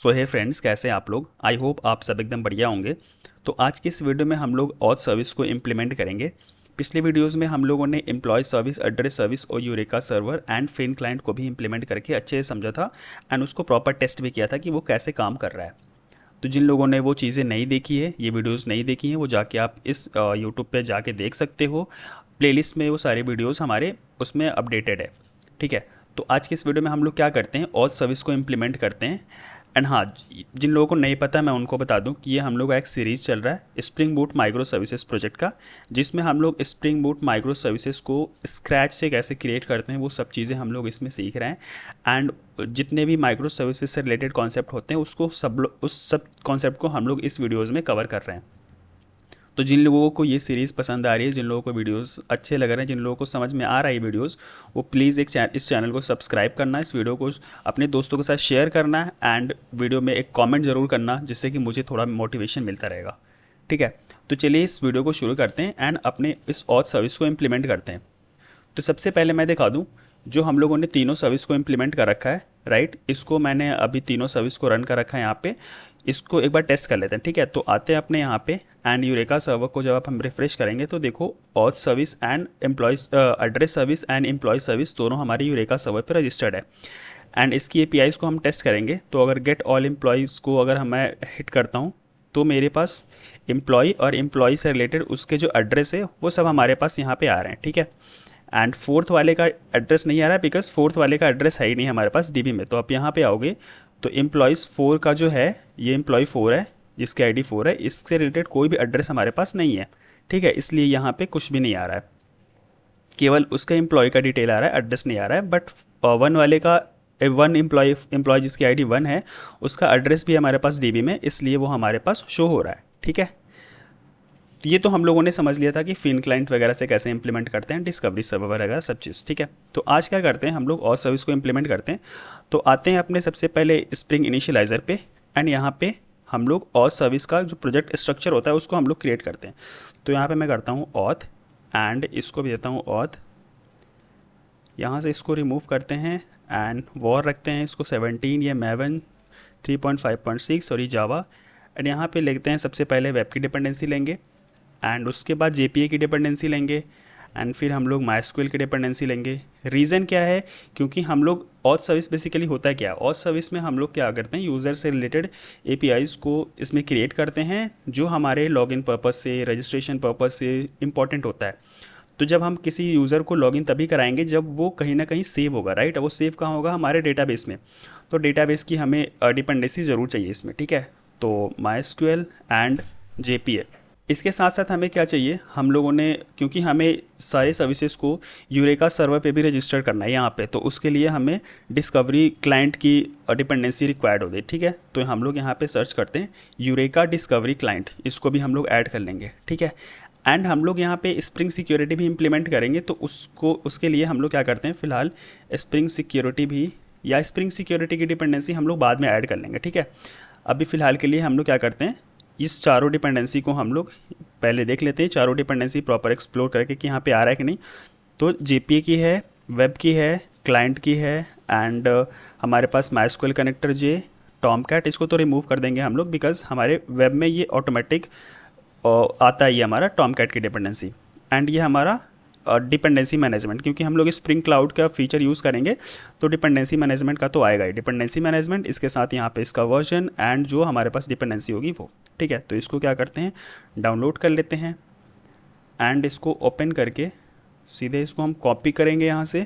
सो हे friends, कैसे हैं आप लोग। आई होप आप सब एकदम बढ़िया होंगे। तो आज की इस वीडियो में हम लोग ऑथ सर्विस को इम्प्लीमेंट करेंगे। पिछले वीडियोस में हम लोगों ने एम्प्लॉय सर्विस, एड्रेस सर्विस और Eureka server and feign client को भी इम्प्लीमेंट करके अच्छे से समझा था एंड उसको प्रॉपर टेस्ट भी किया था कि वो कैसे काम कर रहा है। तो जिन लोगों ने वो चीज़ें नहीं देखी है, ये वीडियोस नहीं देखी हैं, वो जाके आप इस यूट्यूब पे जाके देख सकते हो। प्लेलिस्ट में वो सारे वीडियोस हमारे उसमें अपडेटेड है। ठीक है। तो आज की इस वीडियो में हम लोग क्या करते हैं, ऑथ सर्विस को इम्प्लीमेंट करते हैं। एंड हाँ, जिन लोगों को नहीं पता मैं उनको बता दूं कि ये हम लोग का एक सीरीज़ चल रहा है spring boot micro services project का, जिसमें हम लोग स्प्रिंग बूट माइक्रो सर्विसेज को स्क्रैच से कैसे क्रिएट करते हैं वो सब चीज़ें हम लोग इसमें सीख रहे हैं। एंड जितने भी माइक्रो सर्विसेज से रिलेटेड कॉन्सेप्ट होते हैं उसको उस सब कॉन्सेप्ट को हम लोग इस वीडियोज़ में कवर कर रहे हैं। तो जिन लोगों को ये सीरीज़ पसंद आ रही है, जिन लोगों को वीडियोस अच्छे लग रहे हैं, जिन लोगों को समझ में आ रहा है वीडियोस, वो प्लीज़ इस चैनल को सब्सक्राइब करना, इस वीडियो को अपने दोस्तों के साथ शेयर करना एंड वीडियो में एक कमेंट ज़रूर करना, जिससे कि मुझे थोड़ा मोटिवेशन मिलता रहेगा। ठीक है। तो चलिए इस वीडियो को शुरू करते हैं एंड अपने इस ऑथ सर्विस को इम्प्लीमेंट करते हैं। तो सबसे पहले मैं दिखा दूं, जो हम लोगों ने तीनों सर्विस को इम्प्लीमेंट कर रखा है, राइट। इसको मैंने अभी तीनों सर्विस को रन कर रखा है यहाँ पे। इसको एक बार टेस्ट कर लेते हैं। ठीक है। तो आते हैं अपने यहाँ पे एंड यूरेका सर्वर को जब आप हम रिफ्रेश करेंगे तो देखो auth service and employees address service and employ service दोनों हमारी यूरेका सर्वर पे रजिस्टर्ड है। एंड इसकी एपीआईज़ को हम टेस्ट करेंगे। तो अगर गेट ऑल एम्प्लॉयज़ को अगर मैं हिट करता हूँ तो मेरे पास एम्प्लॉय और एम्प्लॉय से रिलेटेड उसके जो एड्रेस है वो सब हमारे पास यहाँ पे आ रहे हैं। ठीक है। एंड फोर्थ वाले का एड्रेस नहीं आ रहा है बिकॉज फोर्थ वाले का एड्रेस है ही नहीं हमारे पास डीबी में। तो आप यहाँ पे आओगे तो एम्प्लॉयज़ 4 का जो है, ये एम्प्लॉय 4 है जिसकी आईडी 4 है, इससे रिलेटेड कोई भी एड्रेस हमारे पास नहीं है। ठीक है। इसलिए यहाँ पे कुछ भी नहीं आ रहा है, केवल उसका एम्प्लॉय का डिटेल आ रहा है, एड्रेस नहीं आ रहा है। बट वन वाले का, वन एम्प्लॉय जिसकी आईडी 1 है, उसका एड्रेस भी हमारे पास डीबी में, इसलिए वो हमारे पास शो हो रहा है। ठीक है। तो ये तो हम लोगों ने समझ लिया था कि फिन क्लाइंट वगैरह से कैसे इंप्लीमेंट करते हैं, डिस्कवरी सर्वर वगैरह सब चीज़। ठीक है। तो आज क्या करते हैं, हम लोग और सर्विस को इंप्लीमेंट करते हैं। तो आते हैं अपने सबसे पहले स्प्रिंग इनिशियलाइज़र पे एंड यहाँ पे हम लोग और सर्विस का जो प्रोजेक्ट स्ट्रक्चर होता है उसको हम लोग क्रिएट करते हैं। तो यहाँ पे मैं करता हूँ ऑथ एंड इसको भी देता हूँ ऑथ। यहाँ से इसको रिमूव करते हैं एंड वॉर रखते हैं इसको 17, ये मैवन 3.5.6 और ये जावा। एंड यहाँ पे लिखते हैं सबसे पहले वेब की डिपेंडेंसी लेंगे एंड उसके बाद जेपीए की डिपेंडेंसी लेंगे एंड फिर हम लोग माइस्क्यूएल की डिपेंडेंसी लेंगे। रीज़न क्या है, क्योंकि हम लोग ऑथ सर्विस बेसिकली होता है क्या, ऑथ सर्विस में हम लोग क्या करते हैं, यूज़र से रिलेटेड एपीआईज़ को इसमें क्रिएट करते हैं जो हमारे लॉगिन पर्पज़ से, रजिस्ट्रेशन पर्पज़ से इंपॉर्टेंट होता है। तो जब हम किसी यूज़र को लॉगिन तभी कराएंगे जब वो कहीं ना कहीं सेव होगा, राइट। वो सेव कहाँ होगा, हमारे डेटाबेस में। तो डेटाबेस की हमें डिपेंडेंसी ज़रूर चाहिए इसमें। ठीक है। तो माइस्क्यूएल एंड जेपीए। इसके साथ साथ हमें क्या चाहिए, हम लोगों ने, क्योंकि हमें सारे सर्विसेज को यूरेका सर्वर पे भी रजिस्टर करना है यहाँ पे, तो उसके लिए हमें डिस्कवरी क्लाइंट की डिपेंडेंसी रिक्वायर्ड होती है। ठीक है। तो हम लोग यहाँ पे सर्च करते हैं यूरेका डिस्कवरी क्लाइंट, इसको भी हम लोग ऐड कर लेंगे। ठीक है। एंड हम लोग यहाँ पे स्प्रिंग सिक्योरिटी भी इम्प्लीमेंट करेंगे, तो उसके लिए हम लोग क्या करते हैं, फ़िलहाल स्प्रिंग सिक्योरिटी भी, या स्प्रिंग सिक्योरिटी की डिपेंडेंसी हम लोग बाद में ऐड कर लेंगे। ठीक है। अभी फ़िलहाल के लिए हम लोग क्या करते हैं, इस चारों डिपेंडेंसी को हम लोग पहले देख लेते हैं, चारों डिपेंडेंसी प्रॉपर एक्सप्लोर करके कि यहाँ पे आ रहा है कि नहीं। तो जेपीए की है, वेब की है, क्लाइंट की है एंड हमारे पास माइस्क्यूएल कनेक्टर जे, टॉमकैट, इसको तो रिमूव कर देंगे हम लोग बिकॉज हमारे वेब में ये ऑटोमेटिक आता है, ये हमारा टॉमकैट की डिपेंडेंसी। एंड ये हमारा डिपेंडेंसी मैनेजमेंट, क्योंकि हम लोग स्प्रिंग क्लाउड का फीचर यूज़ करेंगे तो डिपेंडेंसी मैनेजमेंट का तो आएगा ही। डिपेंडेंसी मैनेजमेंट, इसके साथ यहाँ पे इसका वर्जन एंड जो हमारे पास डिपेंडेंसी होगी वो। ठीक है। तो इसको क्या करते हैं, डाउनलोड कर लेते हैं एंड इसको ओपन करके सीधे इसको हम कॉपी करेंगे यहाँ से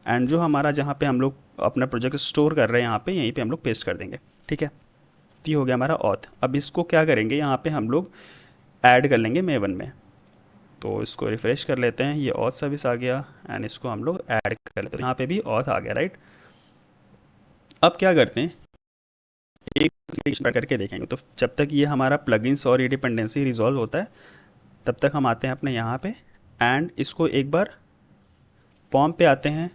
एंड जो हमारा जहाँ पे हम लोग अपना प्रोजेक्ट स्टोर कर रहे हैं यहाँ पे, यहीं पे हम लोग पेस्ट कर देंगे। ठीक है। तो ये हो गया हमारा ऑथ। अब इसको क्या करेंगे, यहाँ पे हम लोग ऐड कर लेंगे मेवन में। तो इसको रिफ़्रेश कर लेते हैं, ये ऑथ सर्विस आ गया एंड इसको हम लोग ऐड कर लेते हैं। यहाँ पे भी ऑथ आ गया, राइट। अब क्या करते हैं, एक करके देखेंगे। तो जब तक ये हमारा प्लगइन्स और ये डिपेंडेंसी रिजॉल्व होता है तब तक हम आते हैं अपने यहाँ पे एंड इसको एक बार पॉम पे आते हैं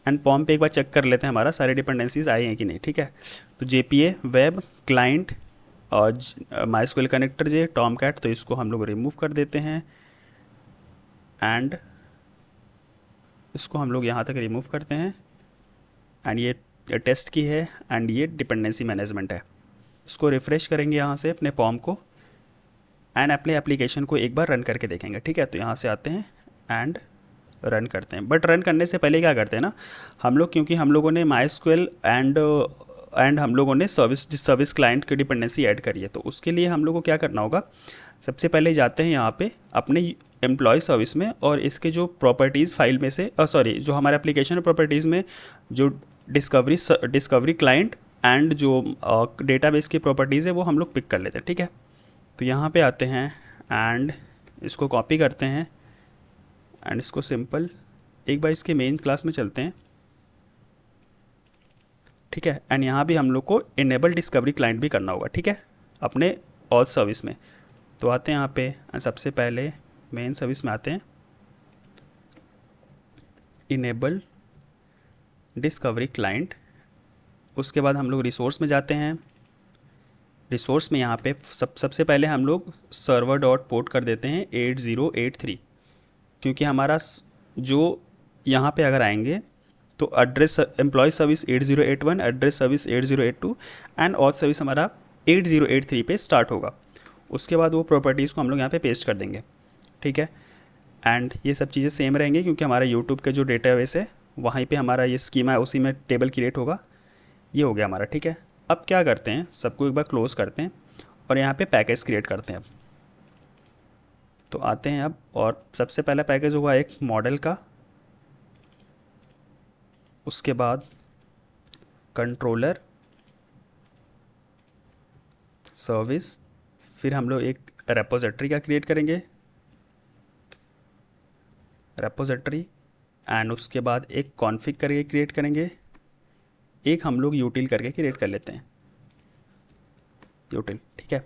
एंड पॉम पे एक बार चेक कर लेते हैं हमारा सारे डिपेंडेंसीज आए हैं कि नहीं। ठीक है। तो जेपीए, वेब, क्लाइंट और माइस्क्यूएल कनेक्टर जे, टॉमकैट, तो इसको हम लोग रिमूव कर देते हैं एंड इसको हम लोग यहाँ तक रिमूव करते हैं एंड ये टेस्ट की है एंड ये डिपेंडेंसी मैनेजमेंट है। इसको रिफ़्रेश करेंगे यहाँ से अपने फॉर्म को एंड अपने एप्लीकेशन को एक बार रन करके देखेंगे। ठीक है, तो यहाँ से आते हैं एंड रन करते हैं। बट रन करने से पहले क्या करते हैं ना हम लोग, क्योंकि हम लोगों ने MySQL एंड हम लोगों ने सर्विस क्लाइंट की डिपेंडेंसी ऐड करी है, तो उसके लिए हम लोग को क्या करना होगा, सबसे पहले जाते हैं यहाँ पे अपने एम्प्लॉय सर्विस में और इसके जो प्रॉपर्टीज़ फाइल में से जो हमारे एप्लीकेशन प्रॉपर्टीज़ में जो डिस्कवरी क्लाइंट एंड जो डेटाबेस की प्रॉपर्टीज़ है वो हम लोग पिक कर लेते हैं। ठीक है, तो यहाँ पे आते हैं एंड इसको कॉपी करते हैं एंड इसको सिंपल एक बार इसके मेन क्लास में चलते हैं। ठीक है, एंड यहाँ भी हम लोग को इनेबल डिस्कवरी क्लाइंट भी करना होगा। ठीक है, अपने ऑथ सर्विस में तो आते हैं यहाँ पे, सबसे पहले मेन सर्विस में आते हैं, इनेबल डिस्कवरी क्लाइंट। उसके बाद हम लोग रिसोर्स में जाते हैं। रिसोर्स में यहाँ पे सबसे पहले हम लोग सर्वर डॉट पोर्ट कर देते हैं 8083, क्योंकि हमारा जो यहाँ पे अगर आएंगे तो address employ service 8081, address service 8082 and auth service हमारा 8083 पे स्टार्ट होगा। उसके बाद वो प्रॉपर्टीज़ को हम लोग यहाँ पे पेस्ट कर देंगे। ठीक है, एंड ये सब चीज़ें सेम रहेंगी क्योंकि हमारा यूट्यूब का जो डेटाबेस है वहीं पे हमारा ये स्कीमा है, उसी में टेबल क्रिएट होगा। ये हो गया हमारा। ठीक है, अब क्या करते हैं, सबको एक बार क्लोज करते हैं और यहाँ पे पैकेज क्रिएट करते हैं। अब तो आते हैं अब, और सबसे पहला पैकेज होगा एक मॉडल का, उसके बाद कंट्रोलर सर्विस, फिर हम लोग एक रेपोजिटरी का क्रिएट करेंगे, रेपोजिटरी, एंड उसके बाद एक कॉन्फ़िग करके क्रिएट करेंगे, एक हम लोग यूटिल करके क्रिएट कर लेते हैं, यूटिल। ठीक है,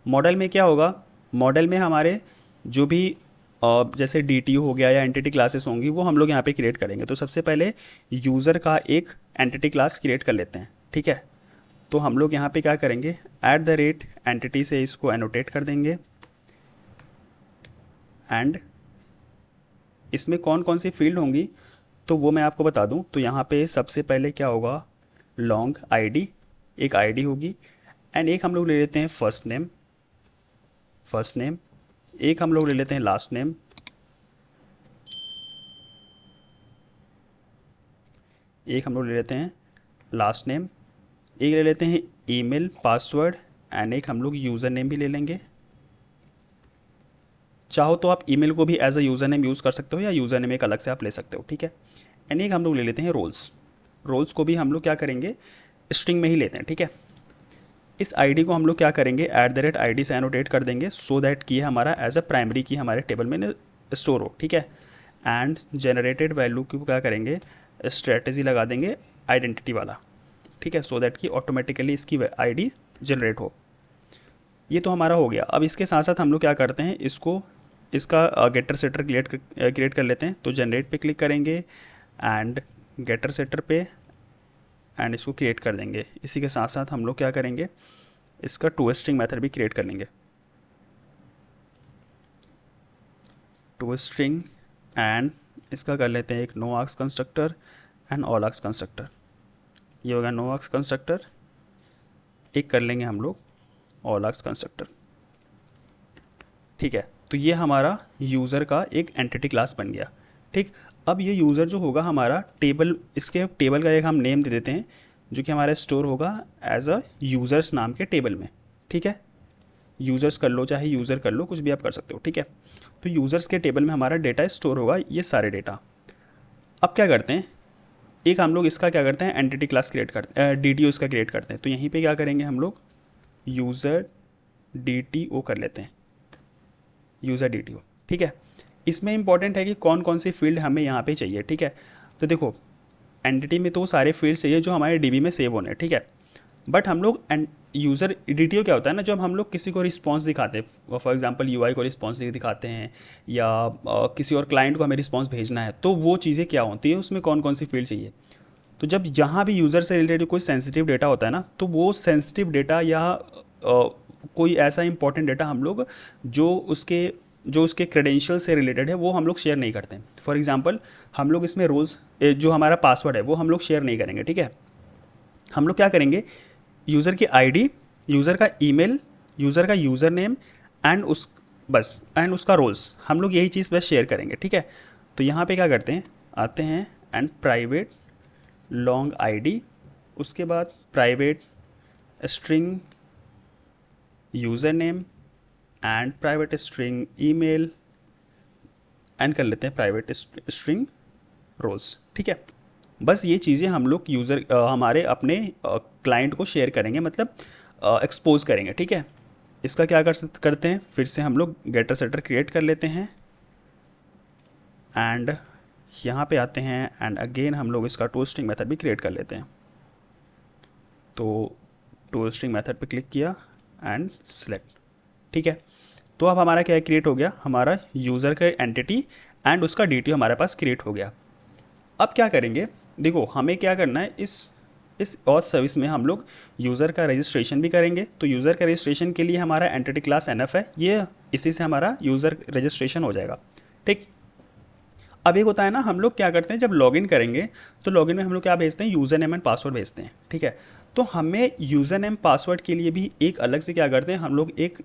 मॉडल में क्या होगा, मॉडल में हमारे जो भी जैसे DTU हो गया या एंटिटी क्लासेस होंगी वो हम लोग यहाँ पे क्रिएट करेंगे। तो सबसे पहले यूज़र का एक एंटिटी क्लास क्रिएट कर लेते हैं। ठीक है, तो हम लोग यहाँ पे क्या करेंगे, @entity से इसको एनोटेट कर देंगे एंड इसमें कौन कौन सी फील्ड होंगी तो वो मैं आपको बता दूं। तो यहाँ पे सबसे पहले क्या होगा, लॉन्ग ID, एक ID होगी, एंड एक हम लोग ले लेते हैं फर्स्ट नेम, एक हम लोग ले लेते हैं लास्ट नेम, एक हम लोग ले लेते हैं लास्ट नेम, एक ले लेते हैं ईमेल पासवर्ड, एंड एक हम लोग यूज़र नेम भी ले लेंगे। चाहो तो आप ईमेल को भी as a user name use कर सकते हो या यूज़र नेम एक अलग से आप ले सकते हो। ठीक है, एंड एक हम लोग ले लेते हैं रोल्स को भी हम लोग क्या करेंगे, स्ट्रिंग में ही लेते हैं। ठीक है, इस ID को हम लोग क्या करेंगे, @ID से एनोटेट कर देंगे सो दैट कि हमारा एज अ प्राइमरी की हमारे टेबल में स्टोर हो। ठीक है, एंड जनरेटेड वैल्यू को क्या करेंगे, स्ट्रेटजी लगा देंगे आइडेंटिटी वाला। ठीक है, सो दैट कि ऑटोमेटिकली इसकी ID जनरेट हो। ये तो हमारा हो गया। अब इसके साथ साथ हम लोग क्या करते हैं, इसका गेटर सेटर क्रिएट कर लेते हैं। तो जनरेट पे क्लिक करेंगे एंड गेटर सेटर पे एंड इसको क्रिएट कर देंगे। इसी के साथ साथ हम लोग क्या करेंगे, इसका toString मेथड भी क्रिएट कर लेंगे, toString, एंड इसका कर लेते हैं एक no args constructor and all args constructor. ये होगा नो आर्क्स कंस्ट्रक्टर, एक कर लेंगे हम लोग ऑल आर्क्स कंस्ट्रक्टर। ठीक है, तो ये हमारा यूज़र का एक एंटिटी क्लास बन गया। ठीक, अब ये यूज़र जो होगा हमारा टेबल, इसके टेबल का एक हम नेम दे देते हैं जो कि हमारा स्टोर होगा एज अ यूज़र्स नाम के टेबल में। ठीक है, यूज़र्स कर लो चाहे यूज़र कर लो, कुछ भी आप कर सकते हो। ठीक है, तो यूज़र्स के टेबल में हमारा डेटा स्टोर होगा, ये सारे डेटा। अब क्या करते हैं, एक हम लोग इसका क्या करते हैं, एंटिटी क्लास क्रिएट करते हैं, DTO इसका क्रिएट करते हैं। तो यहीं पर क्या करेंगे हम लोग, यूज़र DTO कर लेते हैं, यूज़र DTO। ठीक है, इसमें इंपॉर्टेंट है कि कौन कौन सी फील्ड हमें यहाँ पे चाहिए। ठीक है, तो देखो एंटिटी में तो वो सारे फील्ड चाहिए जो हमारे DB में सेव होने। ठीक है, बट हम लोग यूज़र DTO क्या होता है ना, जब हम लोग किसी को रिस्पॉन्स दिखाते हैं, फॉर एग्जांपल UI को रिस्पॉन्स दिखाते हैं या किसी और क्लाइंट को हमें रिस्पॉन्स भेजना है, तो वो चीज़ें क्या होती हैं, उसमें कौन कौन सी फील्ड चाहिए। तो जब जहाँ भी यूज़र से रिलेटेड कोई सेंसिटिव डेटा होता है ना, तो वो सेंसिटिव डेटा या कोई ऐसा इंपॉर्टेंट डेटा हम लोग जो उसके क्रेडेंशियल से रिलेटेड है वो हम लोग शेयर नहीं करते हैं। फॉर एग्जांपल हम लोग इसमें रोल्स, जो हमारा पासवर्ड है वो हम लोग शेयर नहीं करेंगे। ठीक है, हम लोग क्या करेंगे, यूज़र की आईडी, यूज़र का ईमेल, यूज़र का यूज़र नेम एंड उसका रोल्स, हम लोग यही चीज़ बस शेयर करेंगे, ठीक है। तो यहाँ पे क्या करते हैं, आते हैं एंड प्राइवेट लॉन्ग आईडी, उसके बाद private string user name and private string email and कर लेते हैं प्राइवेट स्ट्रिंग रोल्स, ठीक है। बस ये चीज़ें हम लोग हमारे अपने क्लाइंट को शेयर करेंगे, मतलब एक्सपोज करेंगे, ठीक है। इसका क्या करते हैं, फिर से हम लोग गेटर सेटर क्रिएट कर लेते हैं एंड यहाँ पे आते हैं एंड अगेन हम लोग इसका टोस्टिंग मेथड भी क्रिएट कर लेते हैं। तो टोस्टिंग मेथड पे क्लिक किया एंड सेलेक्ट, ठीक है। तो अब हमारा क्या क्रिएट हो गया, हमारा यूज़र का एंटिटी एंड उसका DTO हमारे पास क्रिएट हो गया। अब क्या करेंगे, देखो हमें क्या करना है, इस ऑथ सर्विस में हम लोग यूज़र का रजिस्ट्रेशन भी करेंगे। तो यूज़र का रजिस्ट्रेशन के लिए हमारा एंटिटी क्लास NF है, ये इसी से हमारा यूज़र रजिस्ट्रेशन हो जाएगा, ठीक। अब एक होता है ना, हम लोग क्या करते हैं जब लॉगिन करेंगे तो लॉगिन में हम लोग क्या भेजते हैं, यूज़र नेम एंड पासवर्ड भेजते हैं, ठीक है। तो हमें यूज़र नेम पासवर्ड के लिए भी एक अलग से क्या करते हैं, हम लोग एक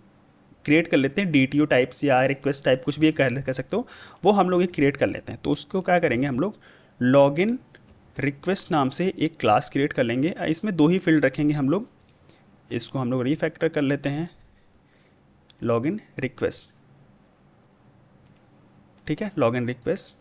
क्रिएट कर लेते हैं DTO टाइप्स या रिक्वेस्ट टाइप, कुछ भी कह सकते हो, वो हम लोग एक क्रिएट कर लेते हैं। तो उसको क्या करेंगे, हम लोग लॉगिन रिक्वेस्ट नाम से एक क्लास क्रिएट कर लेंगे। इसमें 2 ही फील्ड रखेंगे हम लोग, इसको हम लोग रीफैक्टर कर लेते हैं लॉगिन रिक्वेस्ट, ठीक है। लॉगिन रिक्वेस्ट,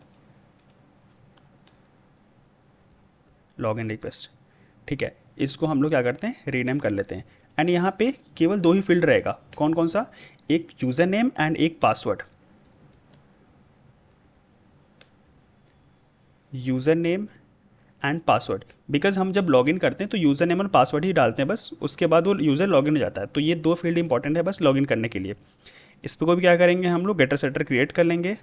ठीक है। इसको हम लोग क्या करते हैं, रीनेम कर लेते हैं एंड यहाँ पे केवल 2 ही फील्ड रहेगा, कौन कौन सा, एक यूज़र नेम एंड एक password. User name and password, because हम जब लॉगिन करते हैं तो यूज़र नेम और पासवर्ड ही डालते हैं बस, उसके बाद वो यूज़र लॉगिन हो जाता है। तो ये 2 फील्ड इंपॉर्टेंट है बस लॉगिन करने के लिए। इस पर कोई भी क्या करेंगे, हम लोग गेटर सेटर क्रिएट कर लेंगे,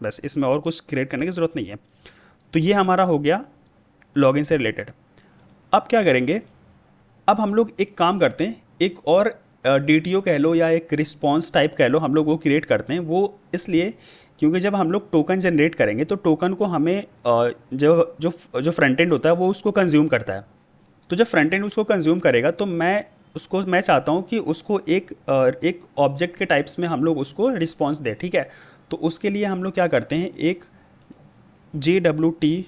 बस इसमें और कुछ क्रिएट करने की ज़रूरत नहीं है। तो ये हमारा हो गया लॉगिन से रिलेटेड। अब क्या करेंगे, अब हम लोग एक काम करते हैं, एक और DTO कह लो या एक रिस्पॉन्स टाइप कह लो, हम लोग वो क्रिएट करते हैं। वो इसलिए क्योंकि जब हम लोग टोकन जनरेट करेंगे तो टोकन को हमें जो जो जो फ्रंट एंड होता है वो उसको कंज्यूम करता है। तो जब फ्रंट एंड उसको कंज्यूम करेगा तो मैं चाहता हूँ कि उसको एक ऑब्जेक्ट के टाइप्स में हम लोग उसको रिस्पॉन्स दें, ठीक है। तो उसके लिए हम लोग क्या करते हैं, एक JWT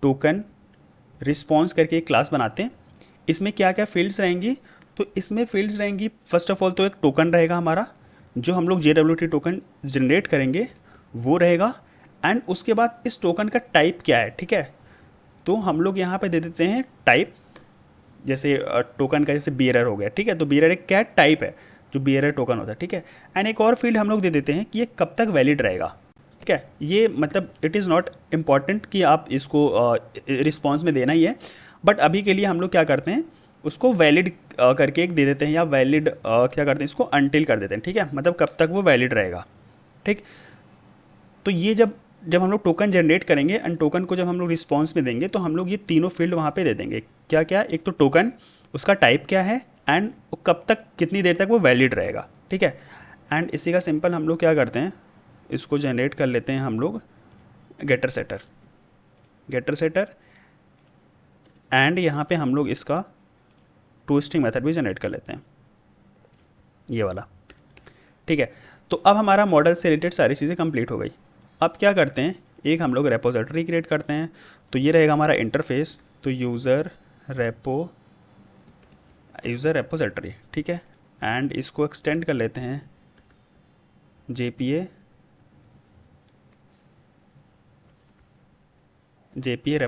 टोकन रिस्पॉन्स करके एक क्लास बनाते हैं। इसमें क्या क्या फील्ड्स रहेंगी, तो इसमें फील्ड्स रहेंगी, फर्स्ट ऑफ ऑल तो एक टोकन रहेगा हमारा, जो हम लोग JWT टोकन जनरेट करेंगे वो रहेगा एंड उसके बाद इस टोकन का टाइप क्या है, ठीक है। तो हम लोग यहाँ पे दे देते हैं टाइप, जैसे टोकन का जैसे बियरर हो गया, ठीक है। तो बियरर एक क्या टाइप है, जो बियरर टोकन होता है, ठीक है। एंड एक और फील्ड हम लोग दे देते हैं कि ये कब तक वैलिड रहेगा, ठीक है। ये मतलब इट इज़ नॉट इम्पॉर्टेंट कि आप इसको रिस्पॉन्स में देना ही है, बट अभी के लिए हम लोग क्या करते हैं, उसको वैलिड करके एक दे देते हैं, या वैलिड क्या करते हैं, इसको अनटिल कर देते हैं, ठीक है। मतलब कब तक वो वैलिड रहेगा, ठीक। तो ये जब हम लोग टोकन जनरेट करेंगे एंड टोकन को जब हम लोग रिस्पॉन्स में देंगे तो हम लोग ये तीनों फील्ड वहाँ पे दे देंगे। क्या क्या, एक तो टोकन, उसका टाइप क्या है एंड कब तक, कितनी देर तक वो वैलिड रहेगा, ठीक है। एंड इसी का सिंपल हम लोग क्या करते हैं, इसको जनरेट कर लेते हैं हम लोग गेटर सेटर एंड यहाँ पे हम लोग इसका टोस्टिंग मेथड भी जनरेट कर लेते हैं, ये वाला, ठीक है। तो अब हमारा मॉडल से रिलेटेड सारी चीज़ें कंप्लीट हो गई। अब क्या करते हैं, एक हम लोग रेपोजिटरी क्रिएट करते हैं। तो ये रहेगा हमारा इंटरफेस, तो यूज़र रेपोजिटरी, ठीक है। एंड इसको एक्सटेंड कर लेते हैं JPA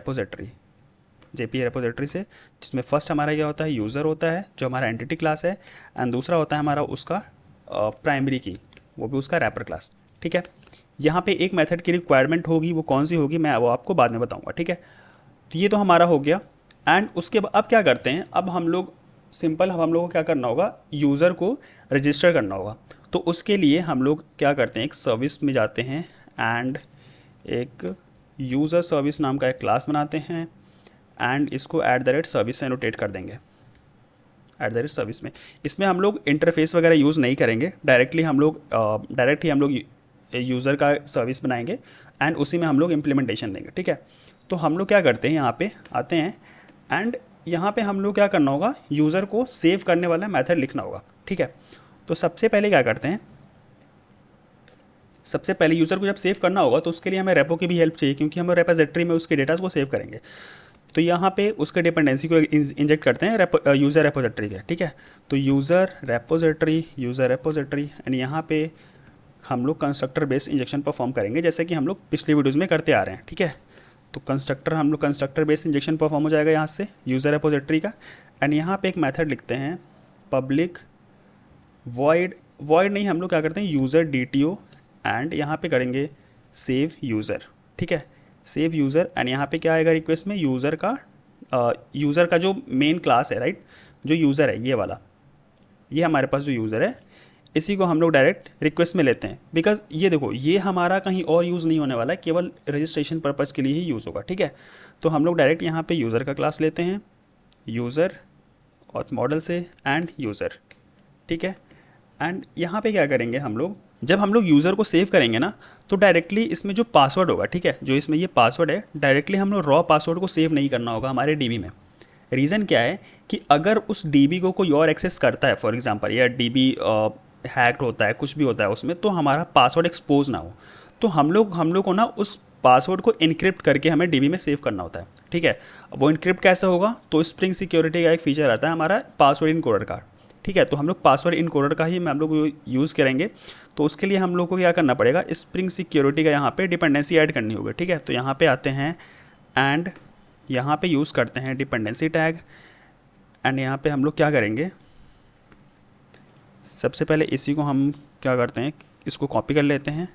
रेपोजिटरी से, जिसमें फर्स्ट हमारा क्या होता है, यूज़र होता है जो हमारा एंटिटी क्लास है एंड दूसरा होता है हमारा उसका प्राइमरी की, वो भी उसका रैपर क्लास, ठीक है। यहाँ पे एक मेथड की रिक्वायरमेंट होगी, वो कौन सी होगी मैं वो आपको बाद में बताऊँगा, ठीक है। तो ये तो हमारा हो गया एंड उसके बाद अब क्या करते हैं, अब हम लोग को क्या करना होगा, यूज़र को रजिस्टर करना होगा। तो उसके लिए हम लोग क्या करते हैं, एक सर्विस में जाते हैं एंड एक यूज़र सर्विस नाम का एक क्लास बनाते हैं एंड इसको @सर्विस से एनोटेट कर देंगे, @सर्विस में। इसमें हम लोग इंटरफेस वगैरह यूज़ नहीं करेंगे, डायरेक्ट ही हम लोग यूज़र का सर्विस बनाएंगे एंड उसी में हम लोग इम्प्लीमेंटेशन देंगे, ठीक है। तो हम लोग क्या करते हैं, यहाँ पे आते हैं एंड यहाँ पे हम लोग क्या करना होगा, यूज़र को सेव करने वाला मेथड लिखना होगा, ठीक है। तो सबसे पहले क्या करते हैं, सबसे पहले यूज़र को जब सेव करना होगा तो उसके लिए हमें रेपो की भी हेल्प चाहिए, क्योंकि हम रेपोजिटरी में उसके डेटा को सेव करेंगे। तो यहाँ पे उसके डिपेंडेंसी को इंजेक्ट करते हैं यूज़र रेपोजिटरी के, ठीक है। तो यूज़र रेपोजिटरी एंड यहाँ पे हम लोग कंस्ट्रक्टर बेस्ड इंजेक्शन परफॉर्म करेंगे, जैसे कि हम लोग पिछले वीडियोज़ में करते आ रहे हैं, ठीक है। तो कंस्ट्रक्टर बेस्ड इंजेक्शन परफॉर्म हो जाएगा यहाँ से यूज़र रेपोजिटरी का। एंड यहाँ पे एक मेथड लिखते हैं पब्लिक वॉइड नहीं, हम लोग क्या करते हैं यूज़र DTO एंड यहाँ पे करेंगे सेव यूज़र, ठीक है, सेव यूज़र। एंड यहाँ पे क्या आएगा रिक्वेस्ट में, यूज़र का जो मेन क्लास है, राइट, जो यूज़र है ये वाला, ये हमारे पास जो यूज़र है, इसी को हम लोग डायरेक्ट रिक्वेस्ट में लेते हैं, बिकॉज ये देखो ये हमारा कहीं और यूज़ नहीं होने वाला है, केवल रजिस्ट्रेशन पर्पज़ के लिए ही यूज़ होगा, ठीक है। तो हम लोग डायरेक्ट यहाँ पे यूज़र का क्लास लेते हैं, यूज़र और मॉडल से एंड यूज़र, ठीक है। एंड यहाँ पे क्या करेंगे हम लोग, जब हम लोग यूज़र को सेव करेंगे ना, तो डायरेक्टली इसमें जो पासवर्ड होगा, ठीक है, जो इसमें ये पासवर्ड है, डायरेक्टली हम लोग रॉ पासवर्ड को सेव नहीं करना होगा हमारे DB में। रीज़न क्या है कि अगर उस DB को कोई और एक्सेस करता है, फॉर एग्जांपल या DB हैक्ड होता है, कुछ भी होता है उसमें, तो हमारा पासवर्ड एक्सपोज ना हो, तो हम लोग को ना उस पासवर्ड को इनक्रिप्ट करके हमें DB में सेव करना होता है, ठीक है। वो इनक्रिप्ट कैसे होगा, तो स्प्रिंग सिक्योरिटी का एक फीचर आता है हमारा पासवर्ड इनकोडर का, ठीक है। तो हम लोग पासवर्ड इनकोडर का ही हम लोग यूज़ करेंगे। तो उसके लिए हम लोग को क्या करना पड़ेगा, स्प्रिंग सिक्योरिटी का यहाँ पे डिपेंडेंसी ऐड करनी होगी, ठीक है। तो यहाँ पे आते हैं एंड यहाँ पे यूज़ करते हैं डिपेंडेंसी टैग। एंड यहाँ पे हम लोग क्या करेंगे, सबसे पहले इसी को हम क्या करते हैं, इसको कॉपी कर लेते हैं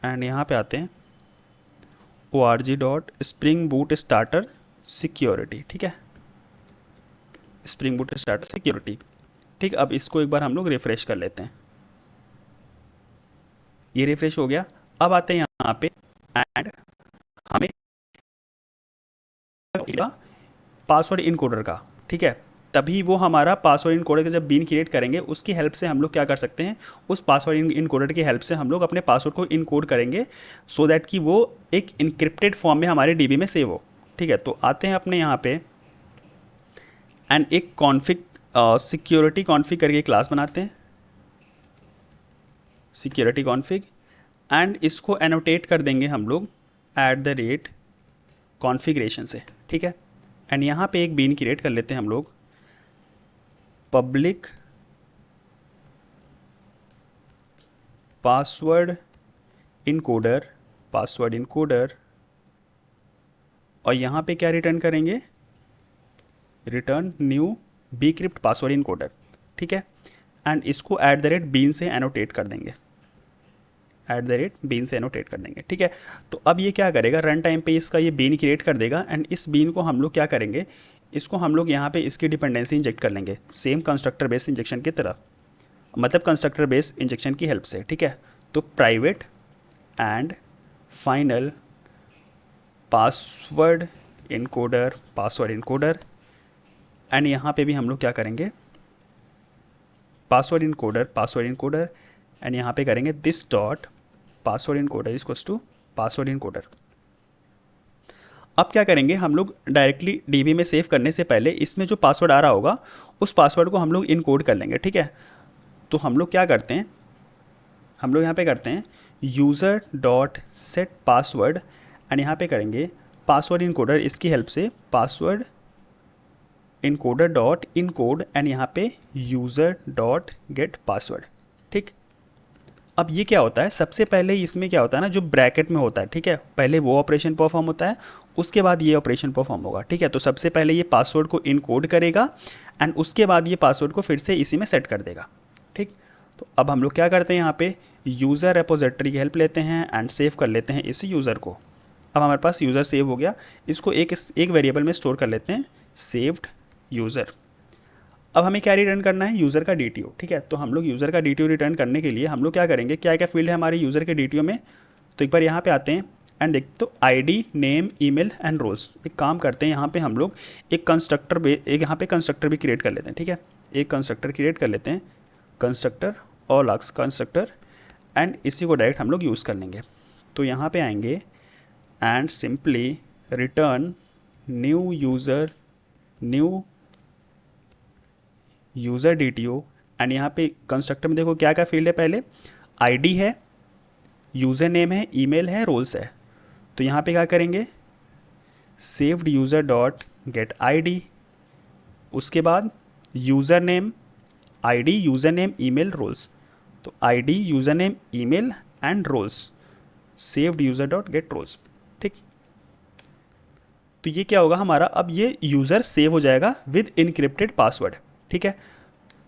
एंड यहाँ पे आते हैं org.springbootstarter-security, ठीक है, स्प्रिंग बूट स्टार्टर सिक्योरिटी, ठीक। अब इसको एक बार हम लोग रिफ़्रेश कर लेते हैं, ये रिफ़्रेश हो गया। अब आते हैं यहाँ पे एंड हमें पासवर्ड इनकोडर का, ठीक है, तभी वो हमारा पासवर्ड इनकोडर का जब बीन क्रिएट करेंगे, उसकी हेल्प से हम लोग क्या कर सकते हैं, उस पासवर्ड इनकोडर की हेल्प से हम लोग अपने पासवर्ड को इनकोड करेंगे, सो दैट कि वो एक इनक्रिप्टेड फॉर्म में हमारे DB में सेव हो, ठीक है। तो आते हैं अपने यहाँ पे एंड एक कॉन्फिग सिक्योरिटी कॉन्फिग करके क्लास बनाते हैं, सिक्योरिटी कॉन्फिग, एंड इसको एनोटेट कर देंगे हम लोग @कॉन्फ़िगरेशन से, ठीक है। एंड यहाँ पे एक बीन क्रिएट कर लेते हैं हम लोग पब्लिक पासवर्ड इनकोडर और यहाँ पे क्या रिटर्न करेंगे, return new bcrypt password encoder, ठीक है। एंड इसको @bean से एनोटेट कर देंगे, @bean से एनोटेट कर देंगे, ठीक है। तो अब ये क्या करेगा, रन टाइम पे इसका ये बीन क्रिएट कर देगा एंड इस बीन को हम लोग क्या करेंगे, इसको हम लोग यहाँ पे इसकी डिपेंडेंसी इंजेक्ट कर लेंगे, सेम कंस्ट्रक्टर बेस्ड इंजेक्शन की तरह, मतलब कंस्ट्रक्टर बेस्ड इंजेक्शन की हेल्प से, ठीक है। तो private and final password encoder and यहाँ पे भी हम लोग क्या करेंगे, पासवर्ड इनकोडर एंड यहाँ पे करेंगे this dot password encoder equals to password encoder. अब क्या करेंगे, हम लोग डायरेक्टली DB में सेव करने से पहले इसमें जो पासवर्ड आ रहा होगा उस पासवर्ड को हम लोग इनकोड कर लेंगे, ठीक है। तो हम लोग क्या करते हैं, हम लोग यहाँ पे करते हैं user.setPassword एंड यहाँ पे करेंगे पासवर्ड इनकोडर, इसकी हेल्प से password encoder dot encode and यहाँ पे user.getPassword, ठीक। अब ये क्या होता है, सबसे पहले इसमें क्या होता है ना, जो ब्रैकेट में होता है, ठीक है, पहले वो ऑपरेशन परफॉर्म होता है, उसके बाद ये ऑपरेशन परफॉर्म होगा, ठीक है। तो सबसे पहले ये पासवर्ड को इनकोड करेगा एंड उसके बाद ये पासवर्ड को फिर से इसी में सेट कर देगा, ठीक। तो अब हम लोग क्या करते हैं, यहाँ पे यूज़र रेपोजिटरी की हेल्प लेते हैं एंड सेव कर लेते हैं इस यूज़र को। अब हमारे पास यूज़र सेव हो गया, इसको एक वेरिएबल में स्टोर कर लेते हैं, सेव्ड यूज़र। अब हमें क्या रिटर्न करना है, यूज़र का DTO, ठीक है। तो हम लोग यूज़र का DTO रिटर्न करने के लिए हम लोग क्या करेंगे, क्या क्या फील्ड है हमारे यूज़र के DTO में, तो एक बार यहाँ पे आते हैं एंड देखते तो ID, name, email and roles. एक काम करते हैं, यहाँ पे हम लोग एक यहाँ पे कंस्ट्रक्टर भी क्रिएट कर लेते हैं, ठीक है। एक कंस्ट्रक्टर क्रिएट कर लेते हैं, कंस्ट्रक्टर और कंस्ट्रक्टर एंड इसी को डायरेक्ट हम लोग यूज़ कर लेंगे। तो यहाँ पे आएंगे and simply return new user DTO। And यहाँ पे कंस्ट्रक्टर में देखो क्या क्या फील्ड है, पहले ID है, यूज़र नेम है, ईमेल है, रोल्स है। तो यहाँ पे क्या करेंगे, saved user dot get ID, उसके बाद user name ID, user name, email, roles. तो ID, user name, email and roles, saved user dot get roles. ठीक, तो ये क्या होगा हमारा, अब ये यूज़र सेव हो जाएगा विद इनक्रिप्टेड पासवर्ड। ठीक है,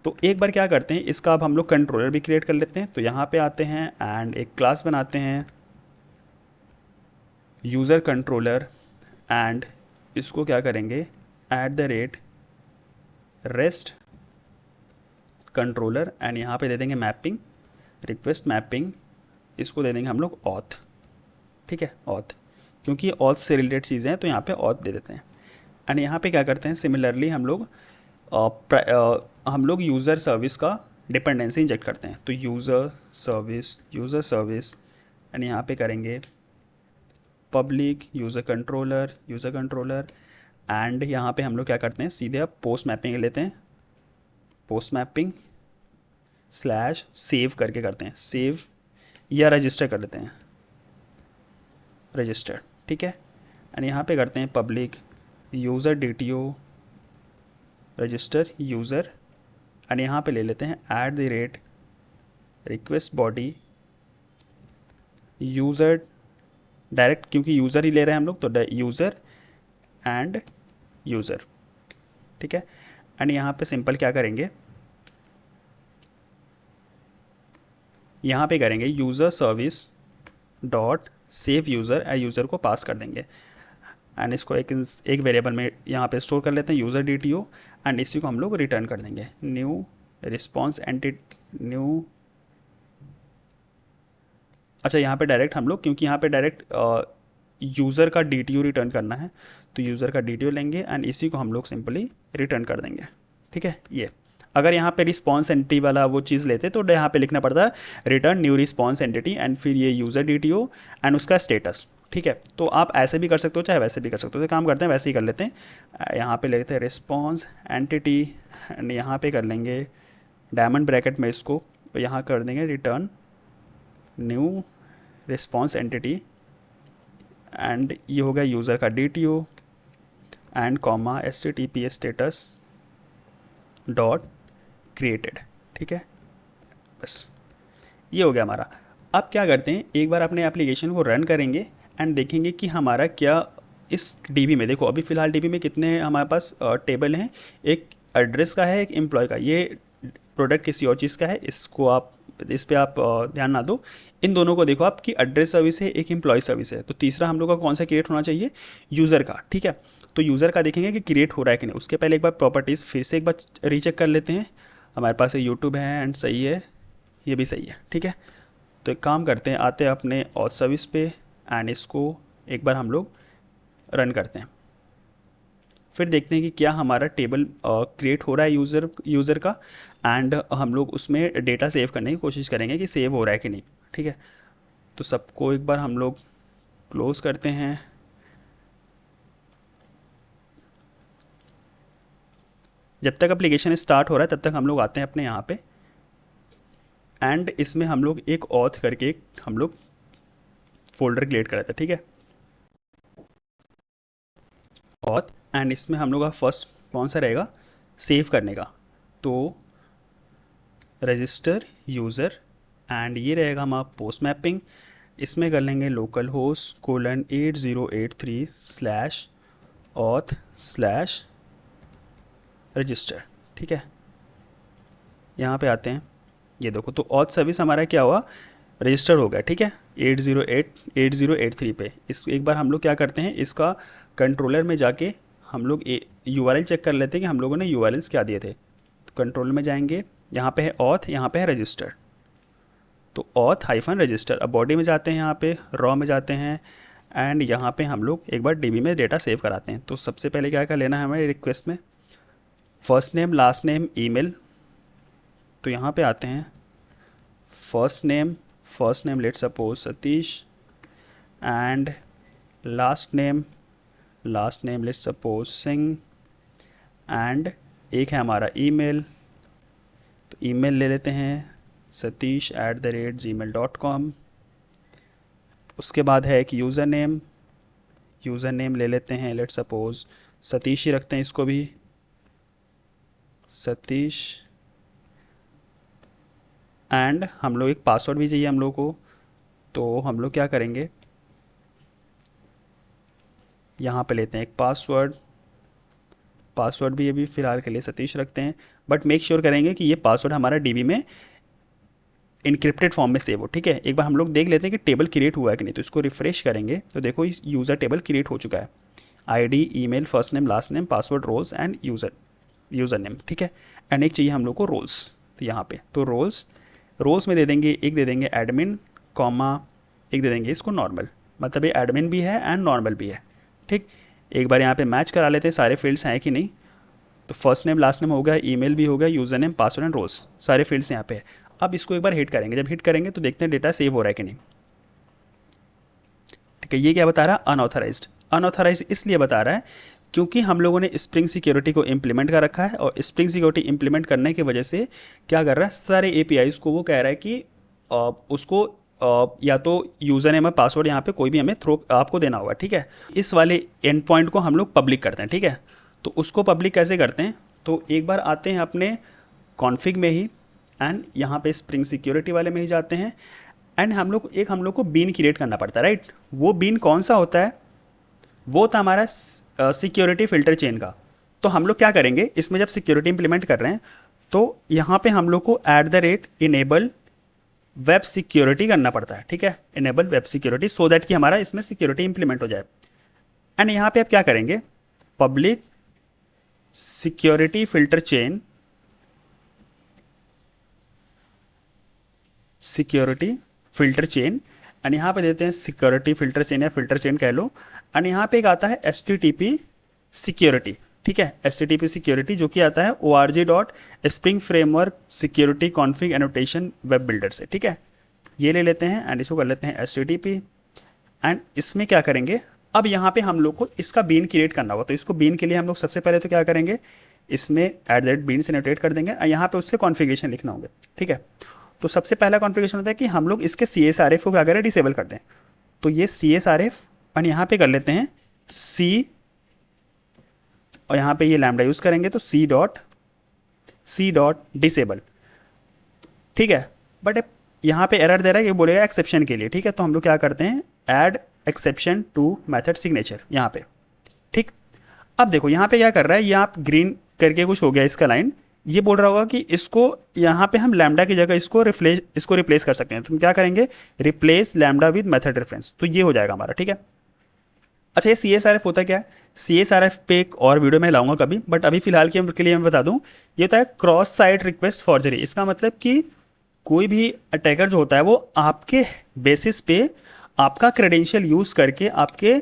तो एक बार क्या करते हैं, इसका अब हम लोग कंट्रोलर भी क्रिएट कर लेते हैं। तो यहाँ पे आते हैं एंड एक क्लास बनाते हैं यूज़र कंट्रोलर, एंड इसको क्या करेंगे, @REST कंट्रोलर, एंड यहाँ पे दे देंगे मैपिंग, रिक्वेस्ट मैपिंग, इसको दे देंगे हम लोग ऑथ। ठीक है, ऑथ, क्योंकि ऑथ से रिलेटेड चीज़ें हैं तो यहाँ पे ऑथ दे देते हैं। एंड यहाँ पे क्या करते हैं, सिमिलरली हम लोग यूज़र सर्विस का डिपेंडेंसी इंजेक्ट करते हैं। तो यूज़र सर्विस एंड यहाँ पे करेंगे पब्लिक यूज़र कंट्रोलर एंड यहाँ पे हम लोग क्या करते हैं, सीधे अब पोस्ट मैपिंग लेते हैं, पोस्ट मैपिंग स्लैश सेव करके करते हैं, सेव या रजिस्टर कर लेते हैं, रजिस्टर। ठीक है, एंड यहाँ पे करते हैं public user DTO register user, and यहाँ पे ले लेते हैं @request body यूज़र डायरेक्ट, क्योंकि यूज़र ही ले रहे हैं हम लोग, तो यूज़र एंड यूज़र। ठीक है, एंड यहाँ पे सिंपल क्या करेंगे, यहाँ पे करेंगे user service dot save user, user को पास कर देंगे एंड इसको एक वेरिएबल में यहाँ पे स्टोर कर लेते हैं यूज़र DTO, एंड इसी को हम लोग रिटर्न कर देंगे न्यू रिस्पॉन्स न्यू। अच्छा, यहाँ पे डायरेक्ट हम लोग, क्योंकि यहाँ पे डायरेक्ट यूज़र का DTO रिटर्न करना है, तो यूज़र का DTO लेंगे एंड इसी को हम लोग सिंपली रिटर्न कर देंगे। ठीक है, ये अगर यहाँ पे रिस्पॉन्स एंटिटी वाला वो चीज़ लेते तो यहाँ पे लिखना पड़ता है return new response entity and फिर ये यूज़र DTO एंड उसका स्टेटस। ठीक है, तो आप ऐसे भी कर सकते हो चाहे वैसे भी कर सकते हो, तो काम करते हैं वैसे ही कर लेते हैं। यहाँ पे लेते हैं रिस्पॉन्स एंटिटी एंड यहाँ पे कर लेंगे डायमंड ब्रैकेट में इसको, यहाँ कर देंगे return new response entity and ये हो गया यूज़र का DTO and comma HTTPS status dot created. ठीक है, बस ये हो गया हमारा। अब क्या करते हैं, एक बार अपने एप्लीकेशन को रन करेंगे एंड देखेंगे कि हमारा क्या इस DB में, देखो अभी फ़िलहाल DB में कितने हमारे पास टेबल हैं, एक एड्रेस का है, एक एम्प्लॉय का, ये प्रोडक्ट किसी और चीज़ का है, इसको आप इस पे आप ध्यान ना दो। इन दोनों को देखो, आपकी एड्रेस सर्विस है, एक एम्प्लॉय सर्विस है, तो तीसरा हम लोग का कौन सा क्रिएट होना चाहिए, यूज़र का। ठीक है, तो यूज़र का देखेंगे कि क्रिएट हो रहा है कि नहीं। उसके पहले एक बार प्रॉपर्टीज़ फिर से एक बार रीचेक कर लेते हैं। हमारे पास ये यूट्यूब है एंड सही है, ये भी सही है। ठीक है, तो एक काम करते हैं, आते हैं अपने ऑथ सर्विस पे एंड इसको एक बार हम लोग रन करते हैं, फिर देखते हैं कि क्या हमारा टेबल क्रिएट हो रहा है यूज़र का, एंड हम लोग उसमें डेटा सेव करने की कोशिश करेंगे कि सेव हो रहा है कि नहीं। ठीक है, तो सबको एक बार हम लोग क्लोज़ करते हैं। जब तक एप्लीकेशन स्टार्ट हो रहा है तब तक हम लोग आते हैं अपने यहाँ पे एंड इसमें हम लोग एक ऑथ करके हम लोग फोल्डर क्रिएट कर लेते हैं। ठीक है, ऑथ, एंड इसमें हम लोग का फर्स्ट कौन सा रहेगा, सेव करने का, तो रजिस्टर यूज़र एंड ये रहेगा हमारा पोस्ट मैपिंग। इसमें कर लेंगे लोकल होस्ट :8083/auth/रजिस्टर। ठीक है, यहाँ पे आते हैं, ये देखो तो ऑथ सर्विस हमारा क्या हुआ, रजिस्टर हो गया। ठीक है, 8083 पे इस एक बार हम लोग क्या करते हैं, इसका कंट्रोलर में जाके हम लोग URL चेक कर लेते हैं कि हम लोगों ने URLs क्या दिए थे। तो कंट्रोलर में जाएंगे, यहाँ पे है ऑथ, यहाँ पे है रजिस्टर, तो auth-register। अब बॉडी में जाते हैं, यहाँ पे रॉ में जाते हैं एंड यहाँ पे हम लोग एक बार DB में डेटा सेव कराते हैं। तो सबसे पहले क्या क्या लेना है हमें रिक्वेस्ट में, first name, last name, email. तो यहाँ पे आते हैं first name let suppose Satish and last name let's suppose Singh, and एक है हमारा ईमेल, तो ईमेल ले लेते हैं satish@gmail.com। उसके बाद है एक यूज़र नेम ले लेते हैं, लेट्स सपोज सतीश ही रखते हैं इसको भी, सतीश। एंड हम लोग एक पासवर्ड भी चाहिए हम लोग को, तो हम लोग क्या करेंगे, यहाँ पे लेते हैं एक पासवर्ड भी अभी फ़िलहाल के लिए सतीश रखते हैं, बट मेक श्योर करेंगे कि ये पासवर्ड हमारा डीबी में इनक्रिप्टेड फॉर्म में सेव हो। ठीक है, एक बार हम लोग देख लेते हैं कि टेबल क्रिएट हुआ है कि नहीं, तो इसको रिफ्रेश करेंगे तो देखो इस यूज़र टेबल क्रिएट हो चुका है। ID, email, first name, last name, password, roles and user name. ठीक है, एंड एक चाहिए हम लोग को रोल्स, तो यहाँ पे तो रोल्स में दे देंगे, एक दे देंगे एडमिन कॉमा, एक दे देंगे इसको नॉर्मल, मतलब ये एडमिन भी है एंड नॉर्मल भी है। ठीक, एक बार यहाँ पे मैच करा लेते हैं सारे फील्ड्स हैं कि नहीं, तो फर्स्ट नेम लास्ट नेम हो गया, ईमेल भी हो गया, user name, password and roles, सारे फील्ड्स यहाँ पे है। अब इसको एक बार हिट करेंगे, जब हिट करेंगे तो देखते हैं डेटा सेव हो रहा है कि नहीं। ठीक है, ये क्या बता रहा है, अनऑथराइज्ड इसलिए बता रहा है क्योंकि हम लोगों ने स्प्रिंग सिक्योरिटी को इम्प्लीमेंट कर रखा है, और स्प्रिंग सिक्योरिटी इम्प्लीमेंट करने की वजह से क्या कर रहा है, सारे एपीआईज़ को वो कह रहा है कि उसको या तो यूज़र नेम पासवर्ड यहाँ पे कोई भी हमें थ्रो आपको देना होगा। ठीक है, इस वाले एंड पॉइंट को हम लोग पब्लिक करते हैं। ठीक है, तो उसको पब्लिक कैसे करते हैं, तो एक बार आते हैं अपने कॉन्फ़िग में ही, एंड यहाँ पे स्प्रिंग सिक्योरिटी वाले में ही जाते हैं, एंड हम लोग को बीन क्रिएट करना पड़ता है, राइट। वो बीन कौन सा होता है, वो था हमारा सिक्योरिटी फिल्टर चेन का। तो हम लोग क्या करेंगे, इसमें जब सिक्योरिटी इंप्लीमेंट कर रहे हैं तो यहाँ पे हम लोग को @enable वेब सिक्योरिटी करना पड़ता है। ठीक है, enable web security, so that कि हमारा इसमें सिक्योरिटी इंप्लीमेंट हो जाए। एंड यहाँ पे आप क्या करेंगे, public security filter chain, and यहाँ पे देते हैं सिक्योरिटी फिल्टर चेन या फिल्टर चेन कह लो, एंड यहाँ पे एक आता है HTTP सिक्योरिटी। ठीक है, HTTP सिक्योरिटी जो कि आता है org.spring-framework-security-config annotation वेब बिल्डर से। ठीक है, ये ले लेते हैं एंड इसको कर लेते हैं HTTP, एंड इसमें क्या करेंगे, अब यहाँ पे हम लोग को इसका बीन क्रिएट करना होगा। तो इसको बीन के लिए हम लोग सबसे पहले तो क्या करेंगे, इसमें @bean से नोटेट कर देंगे, और यहाँ पे उसके कॉन्फ़िगरेशन लिखना होंगे। ठीक है, तो सबसे पहला कॉन्फ़िगरेशन होता है कि हम लोग इसके CSRF को क्या करें, डिसेबल कर दें। तो ये CSRF, और यहाँ पे कर लेते हैं C, और यहाँ पे ये लैम्डा यूज़ करेंगे तो C डॉट डिसेबल। ठीक है, बट यहाँ पे एरर दे रहा है, ये बोलेगा एक्सेप्शन के लिए। ठीक है, तो हम लोग क्या करते हैं, add exception to method signature यहाँ पे। ठीक, अब देखो यहाँ पे क्या कर रहा है, ये आप ग्रीन करके कुछ हो गया इसका लाइन, ये बोल रहा होगा कि इसको यहाँ पे हम लैम्डा की जगह इसको रिप्लेस कर सकते हैं। तो हम क्या करेंगे, replace lambda with method reference, तो ये हो जाएगा हमारा। ठीक है, अच्छा ये CSRF होता क्या है, CSRF पे एक और वीडियो में लाऊंगा कभी, बट अभी फिलहाल के लिए मैं बता दूं, ये होता है क्रॉस साइट रिक्वेस्ट फॉर्जरी। इसका मतलब कि कोई भी अटैकर जो होता है वो आपके बेसिस पे आपका क्रेडेंशियल यूज़ करके आपके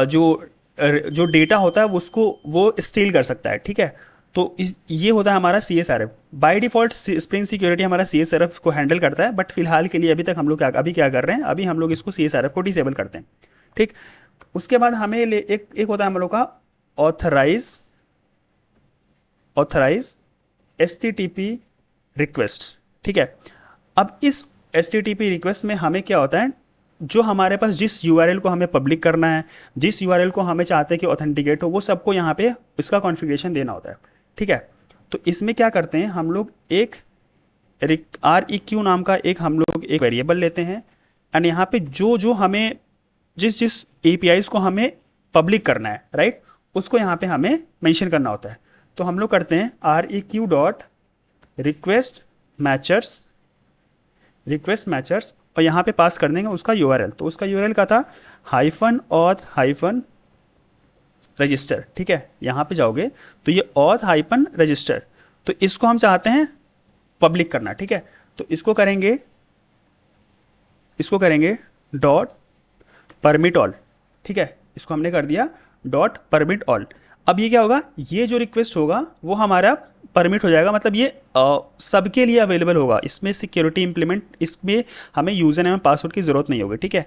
जो डेटा होता है उसको वो स्टील कर सकता है। ठीक है, तो ये होता है हमारा CSRF। By default spring security हमारा CSRF को हैंडल करता है, बट फिलहाल के लिए अभी तक हम लोग क्या कर रहे हैं, अभी हम लोग इसको CSRF को डिसेबल करते हैं। ठीक, उसके बाद हमें एक होता है हम लोग का ऑथराइज HTTP रिक्वेस्ट। ठीक है, अब इस HTTP रिक्वेस्ट में हमें क्या होता है, जो हमारे पास जिस URL को हमें पब्लिक करना है, जिस URL को हमें चाहते हैं कि ऑथेंटिकेट हो, वो सबको यहाँ पे इसका कॉन्फ़िगरेशन देना होता है। ठीक है, तो इसमें क्या करते हैं हम लोग, एक REQ नाम का एक वेरिएबल लेते हैं, एंड यहाँ पे जो हमें जिस APIs को हमें पब्लिक करना है, राइट, उसको यहाँ पे हमें मेंशन करना होता है। तो हम लोग करते हैं REQ डॉट रिक्वेस्ट मैचर्स, और यहाँ पे पास कर देंगे उसका URL। तो उसका URL का था -auth-register। ठीक है, यहाँ पे जाओगे तो ये auth-register, तो इसको हम चाहते हैं पब्लिक करना। ठीक है, तो इसको करेंगे डॉट परमिट ऑल। ठीक है, इसको हमने कर दिया डॉट परमिट ऑल। अब ये क्या होगा, ये जो रिक्वेस्ट होगा वो हमारा परमिट हो जाएगा, मतलब ये सबके लिए अवेलेबल होगा। इसमें सिक्योरिटी इंप्लीमेंट, इसमें हमें यूज़र नेम पासवर्ड की ज़रूरत नहीं होगी। ठीक है,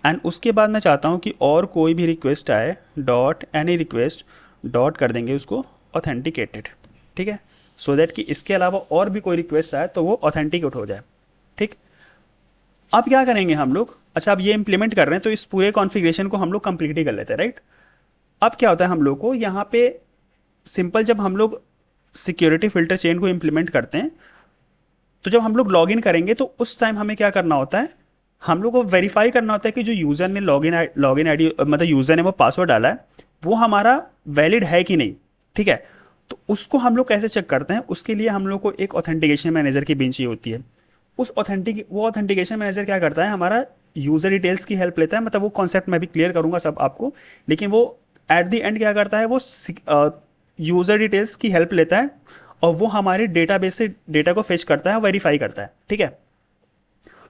एंड उसके बाद मैं चाहता हूँ कि और कोई भी रिक्वेस्ट आए, डॉट एनी रिक्वेस्ट डॉट कर देंगे उसको ऑथेंटिकेटेड, ठीक है, सो दैट कि इसके अलावा और भी कोई रिक्वेस्ट आए तो वो ऑथेंटिकेट हो जाए, ठीक। अब क्या करेंगे हम लोग, अच्छा अब ये इंप्लीमेंट कर रहे हैं तो इस पूरे कॉन्फ़िगरेशन को हम लोग कंप्लीट ही कर लेते हैं, राइट। अब क्या होता है हम लोग को यहाँ पे सिंपल, जब हम लोग सिक्योरिटी फिल्टर चेन को इंप्लीमेंट करते हैं तो जब हम लोग लॉग इन करेंगे तो उस टाइम हमें क्या करना होता है, हम लोग को वेरीफाई करना होता है कि जो यूज़र ने लॉगिन आईडी मतलब यूज़र ने वो पासवर्ड डाला है वो हमारा वैलिड है कि नहीं, ठीक है। तो उसको हम लोग कैसे चेक करते हैं, उसके लिए हम लोग को एक ऑथेंटिकेशन मैनेजर की बेंच चाहिए होती है। वो ऑथेंटिकेशन मैनेजर क्या करता है, हमारा यूज़र डिटेल्स की हेल्प लेता है, मतलब वो कॉन्सेप्ट मैं भी क्लियर करूंगा सब आपको, लेकिन वो एट द एंड क्या करता है, वो यूज़र डिटेल्स की हेल्प लेता है और वो हमारे डेटाबेस से डेटा को फेच करता है, वेरीफाई करता है, ठीक है।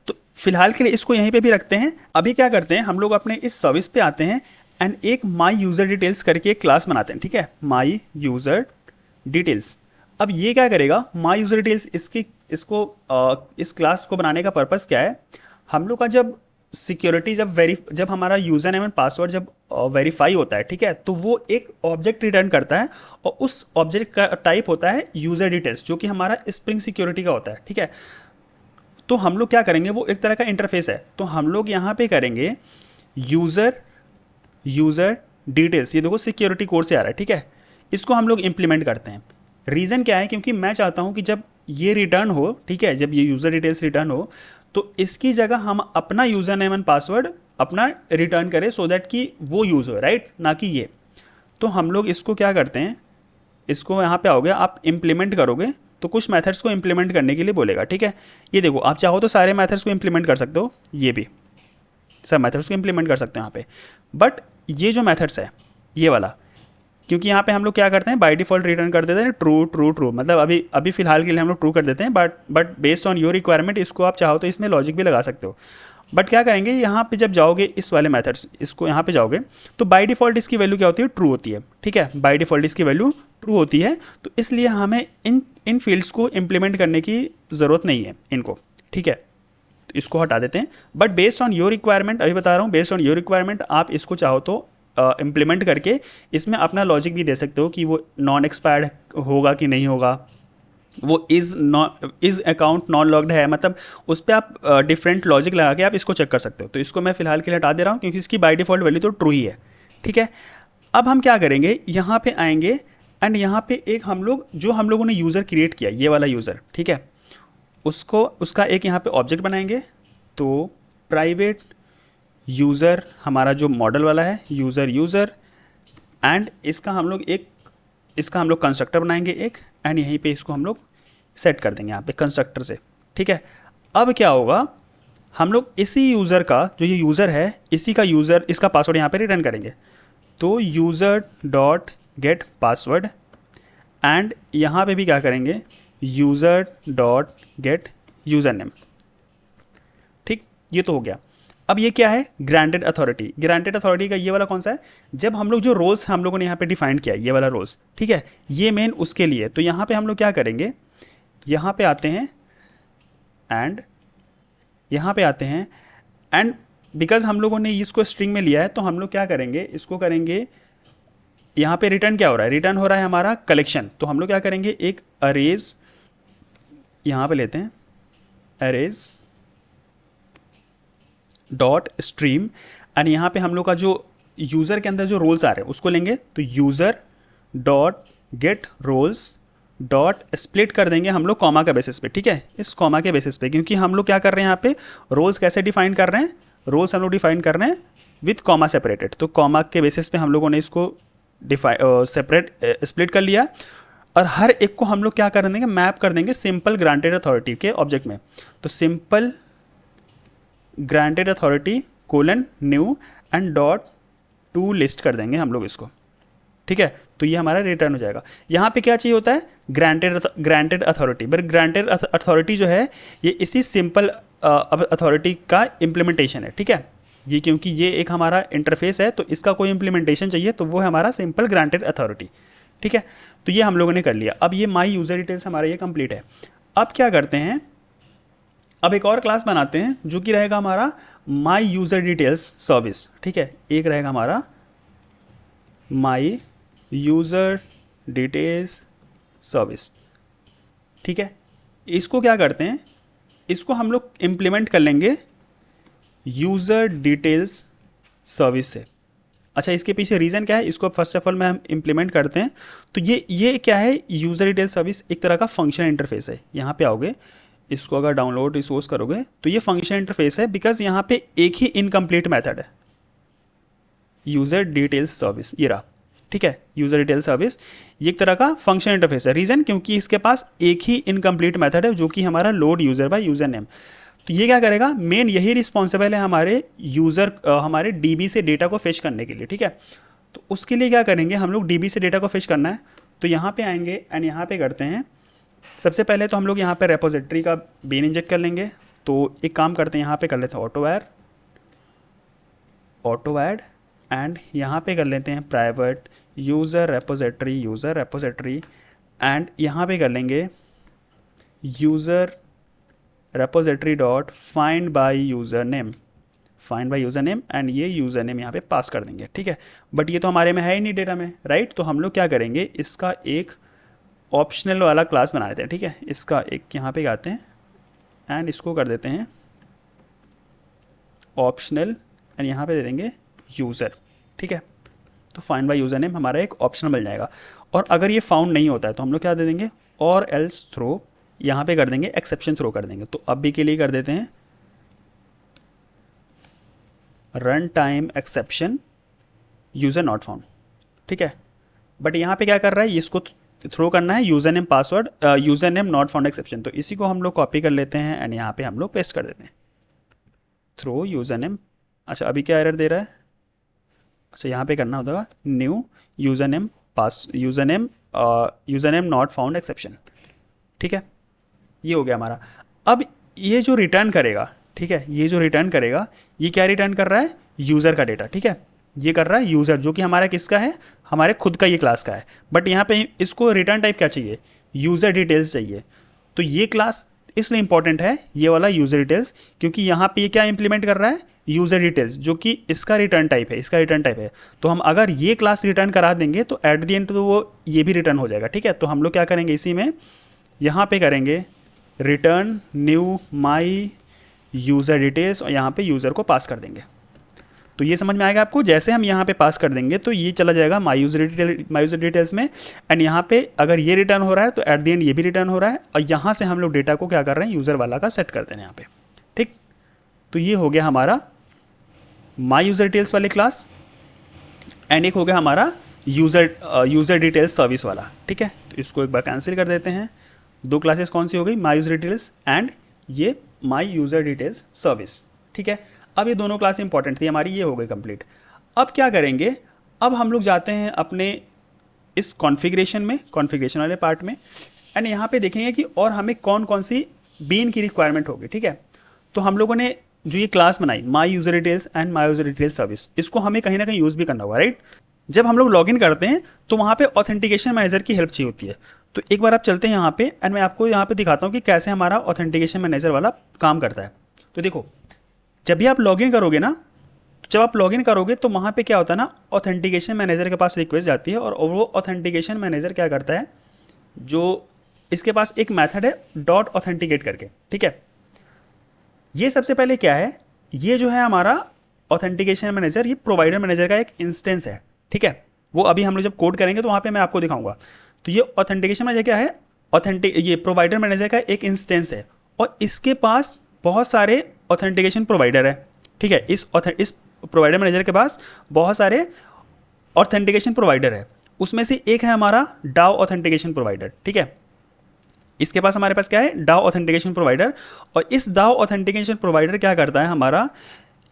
तो फिलहाल के लिए इसको यहीं पे भी रखते हैं। अभी क्या करते हैं, हम लोग अपने इस सर्विस पे आते हैं एंड एक माई यूज़र डिटेल्स करके एक क्लास बनाते हैं, ठीक है, माई यूज़र डिटेल्स। अब ये क्या करेगा, माई यूज़र डिटेल्स, इस क्लास को बनाने का पर्पज़ क्या है, हम लोग का जब सिक्योरिटी जब हमारा यूज़र नेम एंड पासवर्ड जब वेरीफाई होता है, ठीक है, तो वो एक ऑब्जेक्ट रिटर्न करता है और उस ऑब्जेक्ट का टाइप होता है यूज़र डिटेल्स, जो कि हमारा स्प्रिंग सिक्योरिटी का होता है, ठीक है। तो हम लोग क्या करेंगे, वो एक तरह का इंटरफेस है, तो हम लोग यहाँ पे करेंगे यूज़र डिटेल्स, ये देखो सिक्योरिटी कोड से आ रहा है, ठीक है। इसको हम लोग इंप्लीमेंट करते हैं। रीज़न क्या है, क्योंकि मैं चाहता हूँ कि जब ये रिटर्न हो, ठीक है, जब ये यूज़र डिटेल्स रिटर्न हो तो इसकी जगह हम अपना यूज़र नेम एंड पासवर्ड अपना रिटर्न करें, सो दैट कि वो यूज़ हो, राइट, ना कि ये। तो हम लोग इसको क्या करते हैं, इसको यहाँ पे आओगे, आप इम्प्लीमेंट करोगे तो कुछ मेथड्स को इम्प्लीमेंट करने के लिए बोलेगा, ठीक है। ये देखो, आप चाहो तो सारे मेथड्स को इम्प्लीमेंट कर सकते हो, ये भी सब मेथड्स को इम्प्लीमेंट कर सकते हो यहाँ पे, बट ये जो मेथड्स है ये वाला, क्योंकि यहाँ पे हम लोग क्या करते हैं, बाय डिफ़ॉल्ट रिटर्न कर देते हैं ट्रू ट्रू ट्रू, मतलब अभी फिलहाल के लिए हम लोग ट्रू कर देते हैं, but based on your requirement इसको आप चाहो तो इसमें लॉजिक भी लगा सकते हो। बट क्या करेंगे, यहाँ पे जब जाओगे इस वाले मेथड्स, इसको यहाँ पे जाओगे तो बाय डिफ़ॉल्ट इसकी वैल्यू क्या होती है, ट्रू होती है, ठीक है, बाय डिफ़ॉल्ट इसकी वैल्यू ट्रू होती है। तो इसलिए हमें इन फील्ड्स को इम्प्लीमेंट करने की ज़रूरत नहीं है इनको, ठीक है, तो इसको हटा देते हैं। But based on your requirement, अभी बता रहा हूँ, बेस्ड ऑन योर रिक्वायरमेंट आप इसको चाहो तो इम्प्लीमेंट करके इसमें अपना लॉजिक भी दे सकते हो कि वो नॉन एक्सपायर्ड होगा कि नहीं होगा, वो इज़ अकाउंट नॉन लॉग्ड है, मतलब उस पर आप डिफरेंट लॉजिक लगा के आप इसको चेक कर सकते हो। तो इसको मैं फिलहाल के लिए हटा दे रहा हूँ क्योंकि इसकी बाय डिफ़ॉल्ट वैल्यू तो ट्रू ही है, ठीक है। अब हम क्या करेंगे, यहाँ पे आएंगे एंड यहाँ पे एक हम लोगों ने यूज़र क्रिएट किया, ये वाला यूज़र, ठीक है, उसका एक यहाँ पे ऑब्जेक्ट बनाएंगे। तो प्राइवेट यूज़र हमारा जो मॉडल वाला है, यूज़र एंड इसका हम लोग कंस्ट्रक्टर बनाएंगे एक, एंड यहीं पे इसको हम लोग सेट कर देंगे यहाँ पे कंस्ट्रक्टर से, ठीक है। अब क्या होगा, हम लोग इसी यूज़र का, जो ये यूज़र है, इसका पासवर्ड यहाँ पे रिटर्न करेंगे। तो user dot get password and यहाँ पे भी क्या करेंगे, user dot get user name, ठीक, ये तो हो गया। अब ये क्या है, ग्रांटेड अथॉरिटी। ग्रांटेड अथॉरिटी का ये वाला कौन सा है, जब हम लोग जो रोल्स हम लोगों ने यहाँ पे डिफाइन किया, ये वाला रोल्स, ठीक है, ये मेन उसके लिए। तो यहाँ पे हम लोग क्या करेंगे, यहाँ पे आते हैं एंड यहाँ पे आते हैं एंड बिकॉज हम लोगों ने इसको स्ट्रिंग में लिया है तो हम लोग क्या करेंगे, इसको करेंगे, यहाँ पे रिटर्न क्या हो रहा है, रिटर्न हो रहा है हमारा कलेक्शन। तो हम लोग क्या करेंगे, एक अरेज यहाँ पे लेते हैं, अरेज डॉट स्ट्रीम एंड यहाँ पे हम लोग का जो यूज़र के अंदर जो रोल्स आ रहे हैं उसको लेंगे। तो user dot get roles dot split कर देंगे हम लोग कॉमा के बेसिस पे, ठीक है, इस कॉमा के बेसिस पे, क्योंकि हम लोग क्या कर रहे हैं यहाँ पे रोल्स कैसे डिफाइन कर रहे हैं, रोल्स हम लोग डिफाइन कर रहे हैं विथ कॉमा सेपरेटेड। तो कॉमा के बेसिस पे हम लोगों ने इसको सेपरेट स्प्लिट कर लिया और हर एक को हम लोग क्या कर देंगे, मैप कर देंगे सिंपल ग्रांटेड अथॉरिटी के ऑब्जेक्ट में। तो simple granted authority colon new and dot to list कर देंगे हम लोग इसको, ठीक है। तो ये हमारा रिटर्न हो जाएगा। यहाँ पे क्या चाहिए होता है, granted authority. But granted authority जो है ये इसी सिंपल अथॉरिटी का इम्प्लीमेंटेशन है, ठीक है। ये क्योंकि ये एक हमारा इंटरफेस है तो इसका कोई इम्प्लीमेंटेशन चाहिए तो वो है हमारा सिंपल ग्रांटेड अथॉरिटी, ठीक है। तो ये हम लोगों ने कर लिया। अब ये माई यूज़र डिटेल्स हमारा ये कंप्लीट है। अब क्या करते हैं, अब एक और क्लास बनाते हैं जो कि रहेगा हमारा माई यूज़र डिटेल्स सर्विस। ठीक है, एक रहेगा हमारा माई यूज़र डिटेल्स सर्विस। ठीक है, इसको क्या करते हैं, इसको हम लोग इम्प्लीमेंट कर लेंगे यूज़र डिटेल्स सर्विस से। अच्छा, इसके पीछे रीज़न क्या है, इसको फर्स्ट ऑफ ऑल में हम इम्प्लीमेंट करते हैं। तो ये क्या है, यूज़र डिटेल सर्विस एक तरह का फंक्शन इंटरफेस है। यहाँ पे आओगे, इसको अगर डाउनलोड रिसोर्स करोगे तो ये फंक्शन इंटरफेस है, बिकॉज यहाँ पे एक ही इनकम्प्लीट मेथड है, यूज़र डिटेल्स सर्विस, ये रहा। ठीक है, यूज़र डिटेल सर्विस ये एक तरह का फंक्शन इंटरफेस है। रीज़न, क्योंकि इसके पास एक ही इनकम्प्लीट मेथड है जो कि हमारा load user by user name. तो ये क्या करेगा, मेन यही रिस्पॉन्सिबल है हमारे यूज़र हमारे डीबी से डेटा को फिश करने के लिए। ठीक है, तो उसके लिए क्या करेंगे हम लोग, डीबी से डेटा को फिश करना है तो यहाँ पे आएंगे एंड यहाँ पे करते हैं। सबसे पहले तो हम लोग यहाँ पे रेपोजिटरी का बीन इंजेक्ट कर लेंगे। तो एक काम करते हैं, यहाँ पे कर लेते हैं ऑटो ऐड एंड यहाँ पे कर लेते हैं प्राइवेट यूज़र रेपोजिटरी एंड यहाँ पे कर लेंगे user repository dot find by user name and ये यूज़र नेम यहाँ पे पास कर देंगे। ठीक है, बट ये तो हमारे में है ही नहीं डेटा में, राइट। तो हम लोग क्या करेंगे, इसका एक ऑप्शनल वाला क्लास बना लेते हैं। ठीक है, इसका एक यहाँ पे आते हैं एंड इसको कर देते हैं ऑप्शनल एंड यहाँ पे दे देंगे यूज़र। ठीक है, तो फाइंड बाय यूज़र नेम हमारा एक ऑप्शनल मिल जाएगा। और अगर ये फाउंड नहीं होता है तो हम लोग क्या दे देंगे, और एल्स थ्रो, यहाँ पे कर देंगे एक्सेप्शन थ्रो कर देंगे। तो अभी के लिए कर देते हैं run time exception user not found. ठीक है, बट यहाँ पे क्या कर रहा है, इसको थ्रो करना है user name password user name not found exception. तो इसी को हम लोग कॉपी कर लेते हैं एंड यहाँ पे हम लोग पेस्ट कर देते हैं थ्रो यूज़र नेम। अच्छा, अभी क्या एरर दे रहा है, अच्छा यहाँ पे करना होगा new user name not found exception. ठीक है, ये हो गया हमारा। अब ये जो रिटर्न करेगा, ठीक है, ये जो रिटर्न करेगा ये क्या रिटर्न कर रहा है, यूज़र का डेटा। ठीक है, ये कर रहा है यूज़र, जो कि हमारा किसका है, हमारे खुद का ये क्लास का है। बट यहाँ पे इसको रिटर्न टाइप क्या चाहिए, यूज़र डिटेल्स चाहिए। तो ये क्लास इसलिए इंपॉर्टेंट है ये वाला यूज़र डिटेल्स, क्योंकि यहाँ पे ये क्या इंप्लीमेंट कर रहा है, यूज़र डिटेल्स, जो कि इसका रिटर्न टाइप है, तो हम अगर ये क्लास रिटर्न करा देंगे तो एट द एंड तो वो ये भी रिटर्न हो जाएगा। ठीक है, तो हम लोग क्या करेंगे, इसी में यहाँ पे करेंगे return knew my user details और यहाँ पे यूज़र को पास कर देंगे। तो ये समझ में आएगा आपको, जैसे हम यहाँ पे पास कर देंगे तो ये चला जाएगा माई यूज़र डिटेल्स में एंड यहाँ पे अगर ये रिटर्न हो रहा है तो एट द एंड ये भी रिटर्न हो रहा है। और यहाँ से हम लोग डेटा को क्या कर रहे हैं, यूज़र वाला का सेट करते हैं यहाँ पे। ठीक, तो ये हो गया हमारा माई यूज़र डिटेल्स वाले क्लास एंड एक हो गया हमारा यूज़र डिटेल्स सर्विस वाला। ठीक है, तो इसको एक बार कैंसिल कर देते हैं। दो क्लासेस कौन सी हो गई, माई यूज़र डिटेल्स एंड ये माई यूज़र डिटेल्स सर्विस। ठीक है, अब ये दोनों क्लास इंपॉर्टेंट थी हमारी, ये हो गई कंप्लीट। अब क्या करेंगे, अब हम लोग जाते हैं अपने इस कॉन्फ़िगरेशन वाले पार्ट में एंड यहाँ पे देखेंगे कि और हमें कौन कौन सी बीन की रिक्वायरमेंट होगी। ठीक है, तो हम लोगों ने जो ये क्लास बनाई माई user details and my user details service, इसको हमें कहीं ना कहीं यूज़ भी करना होगा, राइट। जब हम लोग लॉगिन करते हैं तो वहाँ पे ऑथेंटिकेशन मैनेजर की हेल्प चाहिए होती है। तो एक बार आप चलते हैं यहाँ पे एंड मैं आपको यहाँ पे दिखाता हूँ कि कैसे हमारा ऑथेंटिकेशन मैनेजर वाला काम करता है। तो देखो, जब भी आप लॉगिन करोगे ना, तो जब आप लॉगिन करोगे तो वहाँ पे क्या होता है ना, ऑथेंटिकेशन मैनेजर के पास रिक्वेस्ट जाती है और वो ऑथेंटिकेशन मैनेजर क्या करता है, जो इसके पास एक मेथड है डॉट ऑथेंटिकेट करके। ठीक है, ये सबसे पहले क्या है, ये जो है हमारा ऑथेंटिकेशन मैनेजर, ये प्रोवाइडर मैनेजर का एक इंस्टेंस है। ठीक है, वो अभी हम लोग जब कोड करेंगे तो वहाँ पे मैं आपको दिखाऊंगा। तो ये ऑथेंटिकेशन मैनेजर क्या है, ये प्रोवाइडर मैनेजर का एक इंस्टेंस है और इसके पास बहुत सारे ऑथेंटिकेशन प्रोवाइडर है। ठीक है, इस प्रोवाइडर मैनेजर के पास बहुत सारे ऑथेंटिकेशन प्रोवाइडर है, उसमें से एक है हमारा डाओ ऑथेंटिकेशन प्रोवाइडर। ठीक है, इसके पास हमारे पास क्या है, डाओ ऑथेंटिकेशन प्रोवाइडर। और इस डाओ ऑथेंटिकेशन प्रोवाइडर क्या करता है, हमारा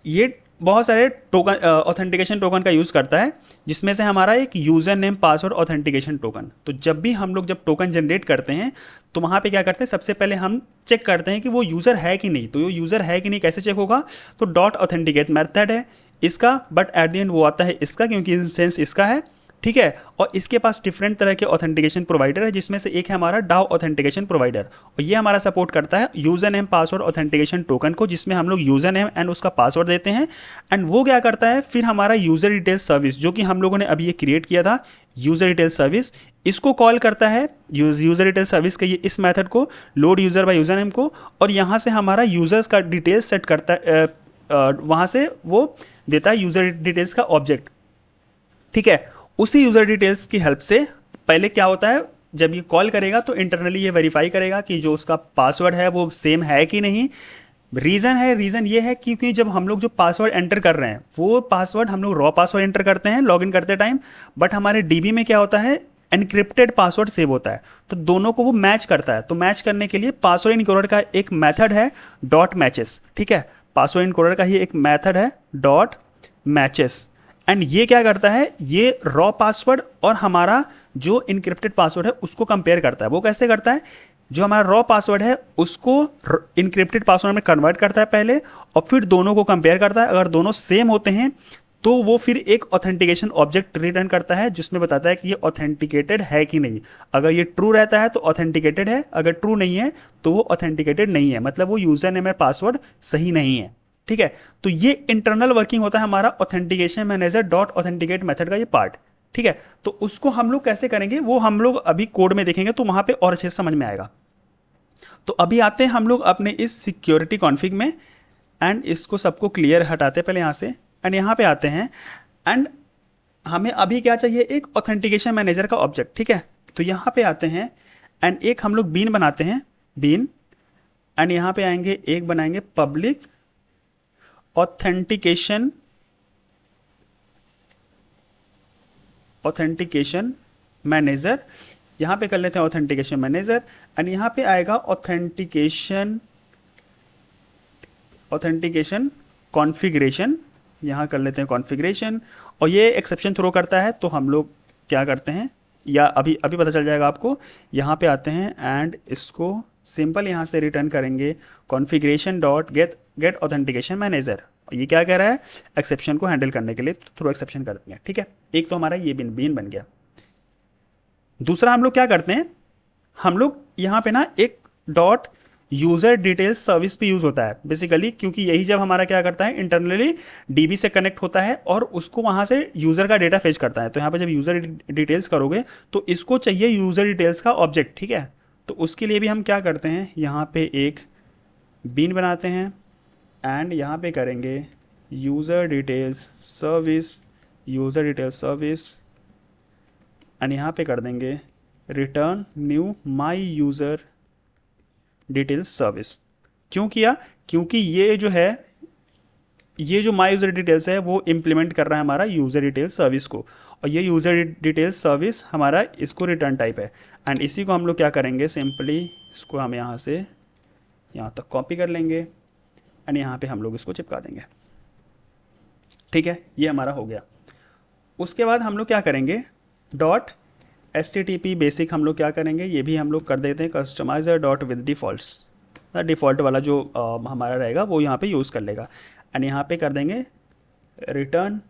ये बहुत सारे टोकन ऑथेंटिकेशन टोकन का यूज़ करता है, जिसमें से हमारा एक user name password authentication token. तो जब भी हम लोग जब टोकन जनरेट करते हैं तो वहाँ पे क्या करते हैं, सबसे पहले हम चेक करते हैं कि वो यूज़र है कि नहीं। तो वो यूज़र है कि नहीं कैसे चेक होगा, तो डॉट ऑथेंटिकेट मेथड है इसका, बट एट द एंड वो आता है इसका, क्योंकि इंस्टेंस इसका है। ठीक है। और इसके पास डिफरेंट तरह के ऑथेंटिकेशन प्रोवाइडर है, जिसमें से एक है हमारा डाउ ऑथेंटिकेशन प्रोवाइडर, और ये हमारा सपोर्ट करता है user name password authentication token को, जिसमें हम लोग यूजर नेम एंड उसका पासवर्ड देते हैं। एंड वो क्या करता है, फिर हमारा यूजर डिटेल सर्विस, जो कि हम लोगों ने अभी ये क्रिएट किया था यूजर डिटेल सर्विस, इसको कॉल करता है यूजर डिटेल सर्विस के ये इस मेथड को, load user by user name को, और यहाँ से हमारा यूजर्स का डिटेल्स सेट करता है, वहाँ से वो देता है यूजर डिटेल्स का ऑब्जेक्ट। ठीक है। उसी यूजर डिटेल्स की हेल्प से पहले क्या होता है, जब ये कॉल करेगा तो इंटरनली ये वेरीफाई करेगा कि जो उसका पासवर्ड है वो सेम है कि नहीं। रीज़न ये है क्योंकि जब हम लोग जो पासवर्ड एंटर कर रहे हैं वो पासवर्ड हम लोग रॉ पासवर्ड एंटर करते हैं लॉगिन करते टाइम, बट हमारे डीबी में क्या होता है, एनक्रिप्टेड पासवर्ड सेव होता है, तो दोनों को वो मैच करता है। तो मैच करने के लिए पासवर्ड इनकोडर का एक मेथड है डॉट मैचेस। ठीक है, पासवर्ड इनकोडर का ही एक मेथड है डॉट मैचेस। एंड ये क्या करता है, ये रॉ पासवर्ड और हमारा जो इनक्रिप्टेड पासवर्ड है उसको कंपेयर करता है। वो कैसे करता है, जो हमारा रॉ पासवर्ड है उसको इनक्रिप्टेड पासवर्ड में कन्वर्ट करता है पहले, और फिर दोनों को कंपेयर करता है। अगर दोनों सेम होते हैं तो वो फिर एक ऑथेंटिकेशन ऑब्जेक्ट रिटर्न करता है, जिसमें बताता है कि ये ऑथेंटिकेटेड है कि नहीं। अगर ये ट्रू रहता है तो ऑथेंटिकेटेड है, अगर ट्रू नहीं है तो वो ऑथेंटिकेटेड नहीं है, मतलब वो यूजर नेम और पासवर्ड सही नहीं है। ठीक है, तो ये इंटरनल वर्किंग होता है हमारा authentication manager dot authenticate method का ये पार्ट। ठीक है, तो उसको हम लोग कैसे करेंगे वो हम लोग अभी कोड में देखेंगे, तो वहां पे और अच्छे से समझ में आएगा। तो अभी आते हैं हम लोग अपने इस सिक्योरिटी कॉन्फ़िग में, एंड इसको सबको क्लियर हटाते हैं पहले यहाँ से, एंड यहाँ पे आते हैं। एंड हमें अभी क्या चाहिए, एक ऑथेंटिकेशन मैनेजर का ऑब्जेक्ट। ठीक है, तो यहाँ पे आते हैं एंड एक हम लोग बीन बनाते हैं, बीन, एंड यहाँ पे आएंगे एक बनाएंगे पब्लिक ऑथेंटिकेशन मैनेजर। यहाँ पे कर लेते हैं ऑथेंटिकेशन मैनेजर, एंड यहाँ पे आएगा ऑथेंटिकेशन कॉन्फ़िगरेशन। यहाँ कर लेते हैं कॉन्फ़िगरेशन, और ये एक्सेप्शन थ्रो करता है, तो हम लोग क्या करते हैं, या अभी पता चल जाएगा आपको। यहाँ पे आते हैं एंड इसको सिंपल यहाँ से रिटर्न करेंगे configuration dot gate authentication manager. ये क्या कह रहा है, एक्सेप्शन को हैंडल करने के लिए थ्रो एक्सेप्शन कर देंगे। ठीक है, एक तो हमारा ये बीन बन गया। दूसरा हम लोग क्या करते हैं, हम लोग यहाँ पे ना एक डॉट यूज़र डिटेल्स सर्विस भी यूज़ होता है बेसिकली, क्योंकि यही जब हमारा क्या करता है, इंटरनली डीबी से कनेक्ट होता है और उसको वहाँ से यूज़र का डेटा फेच करता है। तो यहाँ पे जब यूज़र डिटेल्स करोगे तो इसको चाहिए यूज़र डिटेल्स का ऑब्जेक्ट। ठीक है, तो उसके लिए भी हम क्या करते हैं, यहाँ पे एक बीन बनाते हैं एंड यहाँ पे करेंगे यूज़र डिटेल्स सर्विस, एंड यहाँ पे कर देंगे return knew my user details service. क्यों किया, क्योंकि ये जो है, ये जो माई यूज़र डिटेल्स है वो इम्प्लीमेंट कर रहा है हमारा यूज़र डिटेल्स सर्विस को, और ये यूज़र डिटेल्स सर्विस हमारा इसको रिटर्न टाइप है। एंड इसी को हम लोग क्या करेंगे, सिंपली इसको हम यहाँ से यहाँ तक कॉपी कर लेंगे एंड यहाँ पे हम लोग इसको चिपका देंगे। ठीक है, ये हमारा हो गया। उसके बाद हम लोग क्या करेंगे, डॉट HTTP बेसिक हम लोग क्या करेंगे, ये भी हम लोग कर देते हैं customiser dot with defaults, default वाला जो हमारा रहेगा वो यहाँ पे यूज़ कर लेगा। एंड यहाँ पे कर देंगे रिटर्न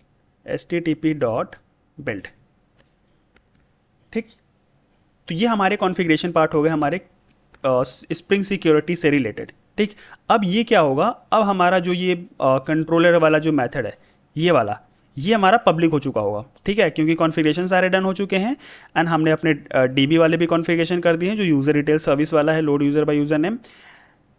HTTP डॉट बिल्ड। ठीक, तो ये हमारे कॉन्फ़िगरेशन पार्ट हो गए हमारे स्प्रिंग सिक्योरिटी से रिलेटेड। ठीक, अब ये क्या होगा, अब हमारा जो ये कंट्रोलर वाला जो मेथड है ये वाला, ये हमारा पब्लिक हो चुका होगा। ठीक है, क्योंकि कॉन्फ़िगरेशन सारे डन हो चुके हैं एंड हमने अपने डीबी वाले भी कॉन्फ़िगरेशन कर दिए हैं, जो यूज़र डिटेल सर्विस वाला है, load user by user name.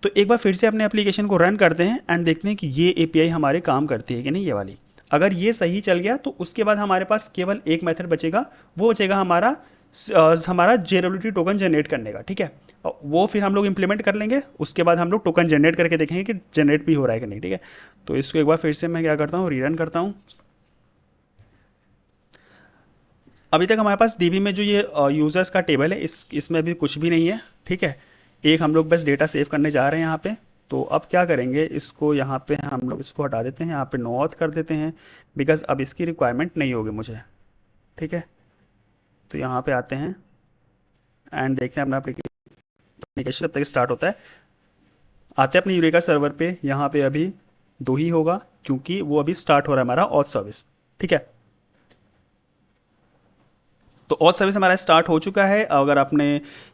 तो एक बार फिर से अपने एप्लीकेशन को रन करते हैं एंड देखते हैं कि ये API हमारे काम करती है कि नहीं, ये वाली। अगर ये सही चल गया तो उसके बाद हमारे पास केवल एक मेथड बचेगा, वो बचेगा हमारा JWT टोकन जनरेट करने का। ठीक है, वो फिर हम लोग इम्प्लीमेंट कर लेंगे, उसके बाद हम लोग टोकन जनरेट करके देखेंगे कि जनरेट भी हो रहा है कि नहीं। ठीक है, तो इसको एक बार फिर से मैं क्या करता हूँ, रीरन करता हूँ। अभी तक हमारे पास डीबी में जो ये यूज़र्स का टेबल है, इसमें अभी कुछ भी नहीं है। ठीक है, एक हम लोग बस डेटा सेव करने जा रहे हैं यहाँ पे। तो अब क्या करेंगे, इसको यहाँ पे हम लोग इसको हटा देते हैं, यहाँ पे नो ऑथ कर देते हैं, बिकॉज अब इसकी रिक्वायरमेंट नहीं होगी मुझे। ठीक है, तो यहाँ पे आते हैं एंड देखते हैं अपना एप्लीकेशन जब तक स्टार्ट होता है। आते हैं अपने यूरेका सर्वर पे, यहाँ पे अभी 2 ही होगा क्योंकि वो अभी स्टार्ट हो रहा है हमारा ऑथ सर्विस। ठीक है, तो ऑथ सर्विस हमारा स्टार्ट हो चुका है। अगर आपने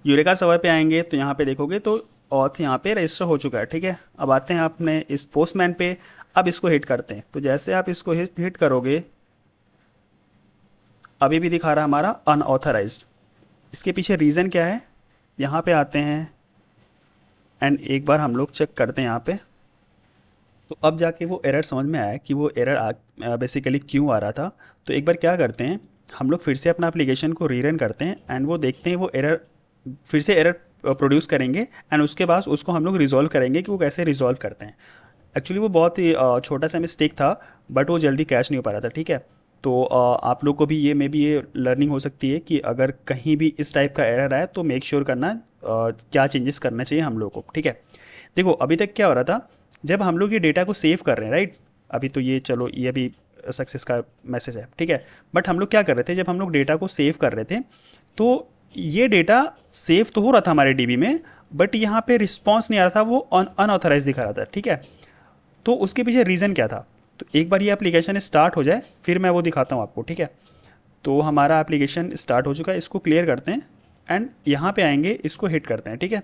यूरेका सर्वर पे आएंगे तो यहाँ पे देखोगे तो ऑथ यहाँ पे रजिस्टर हो चुका है, ठीक है। अब आते हैं अपने इस पोस्टमैन पे, अब इसको हिट करते हैं। तो जैसे आप इसको हिट करोगे, अभी भी दिखा रहा है हमारा अनऑथराइज्ड। इसके पीछे रीज़न क्या है, यहाँ पे आते हैं एंड एक बार हम लोग चेक करते हैं यहाँ पे। तो अब जाके वो एरर समझ में आया कि वो एरर बेसिकली क्यों आ रहा था। तो एक बार क्या करते हैं, हम लोग फिर से अपना एप्लीकेशन को रीरन करते हैं एंड वो देखते हैं वो एरर फिर से एरर प्रोड्यूस करेंगे एंड उसके बाद उसको हम लोग रिजॉल्व करेंगे कि वो कैसे रिजॉल्व करते हैं। एक्चुअली वो बहुत ही छोटा सा मिस्टेक था, बट वो जल्दी कैच नहीं हो पा रहा था, ठीक है। तो आप लोग को भी ये मे बी ये लर्निंग हो सकती है कि अगर कहीं भी इस टाइप का एरर आए तो मेक श्योर करना क्या चेंजेस करना चाहिए हम लोग को, ठीक है। देखो अभी तक क्या हो रहा था, जब हम लोग ये डेटा को सेव कर रहे हैं, राइट, अभी तो ये चलो ये भी सक्सेस का मैसेज है, ठीक है। बट हम लोग क्या कर रहे थे, जब हम लोग डेटा को सेव कर रहे थे तो ये डेटा सेव तो हो रहा था हमारे डीबी में, बट यहाँ पे रिस्पॉन्स नहीं आ रहा था, वो अनऑथराइज दिखा रहा था, ठीक है। तो उसके पीछे रीज़न क्या था, तो एक बार ये एप्लीकेशन स्टार्ट हो जाए फिर मैं वो दिखाता हूँ आपको, ठीक है। तो हमारा एप्लीकेशन स्टार्ट हो चुका है, इसको क्लियर करते हैं एंड यहाँ पे आएंगे, इसको हिट करते हैं, ठीक है।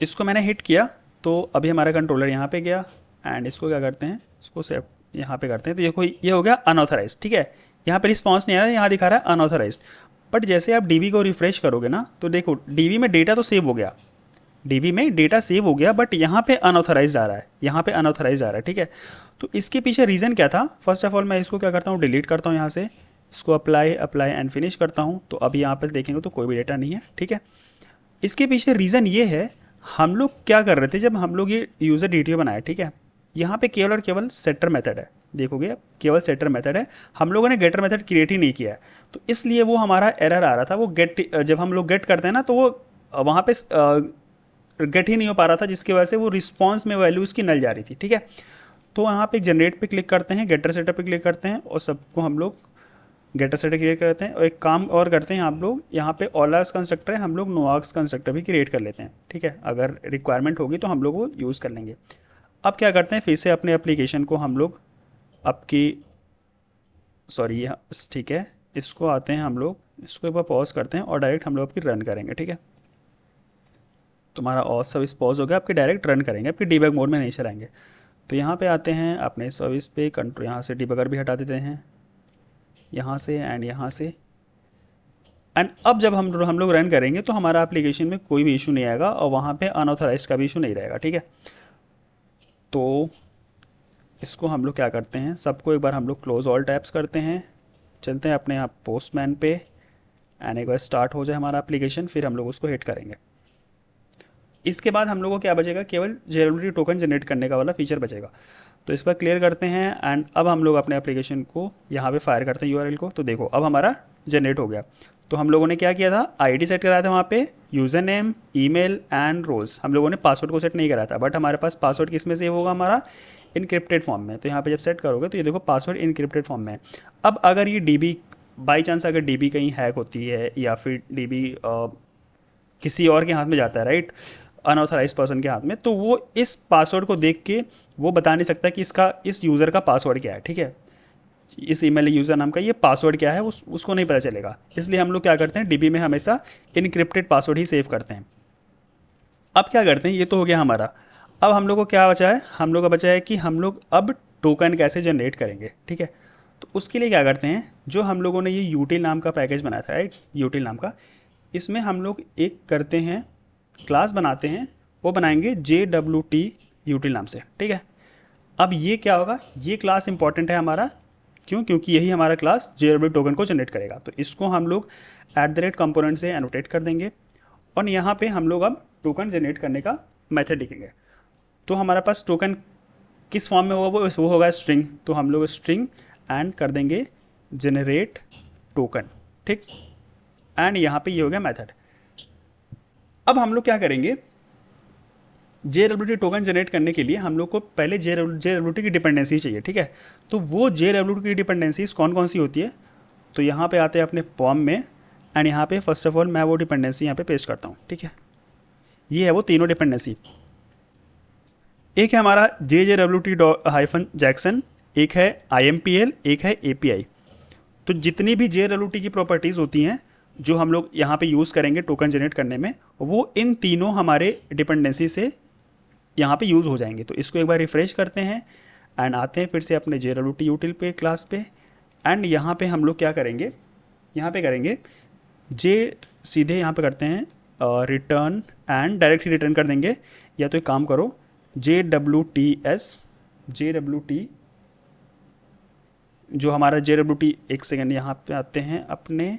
इसको मैंने हिट किया तो अभी हमारा कंट्रोलर यहाँ पे गया एंड इसको क्या करते हैं, इसको सेव यहाँ पे करते हैं। तो ये हो गया अनऑथराइज, ठीक है। यहाँ पे रिस्पॉन्स नहीं आ रहा है, यहाँ दिखा रहा है अनऑथराइज। बट जैसे आप डीबी को रिफ्रेश करोगे ना, तो देखो डीबी में डेटा तो सेव हो गया, डीबी में डेटा सेव हो गया, बट यहाँ पे अनऑथराइज आ रहा है, यहाँ पे अनऑथराइज आ रहा है, ठीक है। तो इसके पीछे रीज़न क्या था, फर्स्ट ऑफ ऑल मैं इसको क्या करता हूँ, डिलीट करता हूँ यहाँ से, इसको अप्लाई एंड फिनिश करता हूँ। तो अभी यहाँ पे देखेंगे तो कोई भी डेटा नहीं है, ठीक है। इसके पीछे रीज़न ये है, हम लोग क्या कर रहे थे जब हम लोग ये यूज़र डीटीओ बनाया, ठीक है, यहाँ पे केवल और केवल सेटर मेथड है, देखोगे आप केवल सेटर मेथड है, हम लोगों ने गेटर मेथड क्रिएट ही नहीं किया है। तो इसलिए वो हमारा एरर आ रहा था, वो गेट जब हम लोग गेट करते हैं ना तो वो वहाँ पे गेट ही नहीं हो पा रहा था, जिसकी वजह से वो रिस्पॉन्स में वैल्यू उसकी नल जा रही थी, ठीक है। तो यहाँ पे जनरेट पे क्लिक करते हैं, गेटर सेटअप पे क्लिक करते हैं और सबको हम लोग गेटर सेटअप क्रिएट करते हैं। और एक काम और करते हैं, आप लोग यहाँ पे ऑलास कंस्ट्रक्टर है, हम लोग नोआक्स कंस्ट्रक्टर भी क्रिएट कर लेते हैं, ठीक है। अगर रिक्वायरमेंट होगी तो हम लोग वो यूज़ कर लेंगे। अब क्या करते हैं, फिर से अपने एप्लीकेशन को हम लोग सॉरी ठीक है, इसको आते हैं हम लोग, इसको एक बार पॉज करते हैं और डायरेक्ट हम लोग आपकी रन करेंगे, ठीक है। तुम्हारा ऑथ सर्विस पॉज हो गया, आपके डायरेक्ट रन करेंगे, आपके डीबग मोड में नहीं चलाएंगे। तो यहाँ पे आते हैं अपने सर्विस पे, कंट्रोल यहाँ से डीबगर भी हटा देते हैं, यहाँ से एंड यहाँ से। एंड अब जब हम लोग रन करेंगे तो हमारा एप्लीकेशन में कोई भी इशू नहीं आएगा और वहाँ पे अनऑथराइज का भी इशू नहीं रहेगा, ठीक है। तो इसको हम लोग क्या करते हैं, सबको एक बार हम लोग क्लोज ऑल टैब्स करते हैं, चलते हैं अपने यहाँ पोस्टमैन पे एंड एक बार स्टार्ट हो जाए हमारा एप्लीकेशन, फिर हम लोग उसको हिट करेंगे। इसके बाद हम लोगों को क्या बचेगा, केवल जेएलब्ल्यूटी टोकन जनरेट करने का वाला फीचर बचेगा। तो इस पर क्लियर करते हैं एंड अब हम लोग अपने एप्लीकेशन को यहाँ पे फायर करते हैं यूआरएल को। तो देखो अब हमारा जनरेट हो गया। तो हम लोगों ने क्या किया था, आईडी सेट कराया था वहाँ पे, user name, email and roles. हम लोगों ने पासवर्ड को सेट नहीं करा था, बट हमारे पास पासवर्ड किस में सेव होगा, हमारा इनक्रिप्टेड फॉर्म में। तो यहाँ पे जब सेट करोगे तो ये देखो पासवर्ड इनक्रिप्टेड फॉर्म में है। अब अगर ये डीबी बाई चांस अगर डीबी कहीं हैक होती है या फिर डीबी किसी और के हाथ में जाता है, राइट, अनऑथराइज पर्सन के हाथ में, तो वो इस पासवर्ड को देख के वो बता नहीं सकता कि इस यूज़र का पासवर्ड क्या है, ठीक है। इस ईमेल यूज़र नाम का ये पासवर्ड क्या है, उसको नहीं पता चलेगा। इसलिए हम लोग क्या करते हैं, डीबी में हमेशा इनक्रिप्टेड पासवर्ड ही सेव करते हैं। अब क्या करते हैं, ये तो हो गया हमारा। अब हम लोग को क्या बचा है, हम लोग का बचा है कि हम लोग अब टोकन कैसे जनरेट करेंगे, ठीक है। तो उसके लिए क्या करते हैं, जो हम लोगों ने ये यूटिल नाम का पैकेज बनाया था, राइट, यूटिल नाम का, इसमें हम लोग एक करते हैं, क्लास बनाते हैं, वो बनाएंगे JWT यूटिल नाम से, ठीक है। अब ये क्या होगा, ये क्लास इंपॉर्टेंट है हमारा, क्यों, क्योंकि यही हमारा क्लास JWT टोकन को जनरेट करेगा। तो इसको हम लोग @कंपोनेंट से एनोटेट कर देंगे और यहाँ पे हम लोग अब टोकन जनरेट करने का मेथड लिखेंगे। तो हमारे पास टोकन किस फॉर्म में होगा, वो होगा स्ट्रिंग। तो हम लोग स्ट्रिंग एंड कर देंगे जनरेट टोकन, ठीक। एंड यहाँ पे ये हो गया मेथड। अब हम लोग क्या करेंगे, JWT टोकन जनरेट करने के लिए हम लोग को पहले JWT की डिपेंडेंसी चाहिए, ठीक है। तो वो JWT की डिपेंडेंसीज कौन कौन सी होती है, तो यहाँ पे आते हैं अपने फॉर्म में एंड यहाँ पे फर्स्ट ऑफ ऑल मैं वो डिपेंडेंसी यहाँ पे पेस्ट करता हूँ, ठीक है। ये है वो तीनों डिपेंडेंसी, एक है हमारा JWT-Jackson, एक है IMPL, एक है API। तो जितनी भी JWT की प्रॉपर्टीज़ होती हैं जो हम लोग यहाँ पे यूज़ करेंगे टोकन जनरेट करने में, वो इन तीनों हमारे डिपेंडेंसी से यहाँ पे यूज़ हो जाएंगे। तो इसको एक बार रिफ्रेश करते हैं एंड आते हैं फिर से अपने JWT यूटिल पे क्लास पे। एंड यहाँ पे हम लोग क्या करेंगे, यहाँ पे करेंगे सीधे यहाँ पे करते हैं return and direct he return कर देंगे। या तो एक काम करो JWT जो हमारा JWT, एक सेकेंड यहाँ पे आते हैं अपने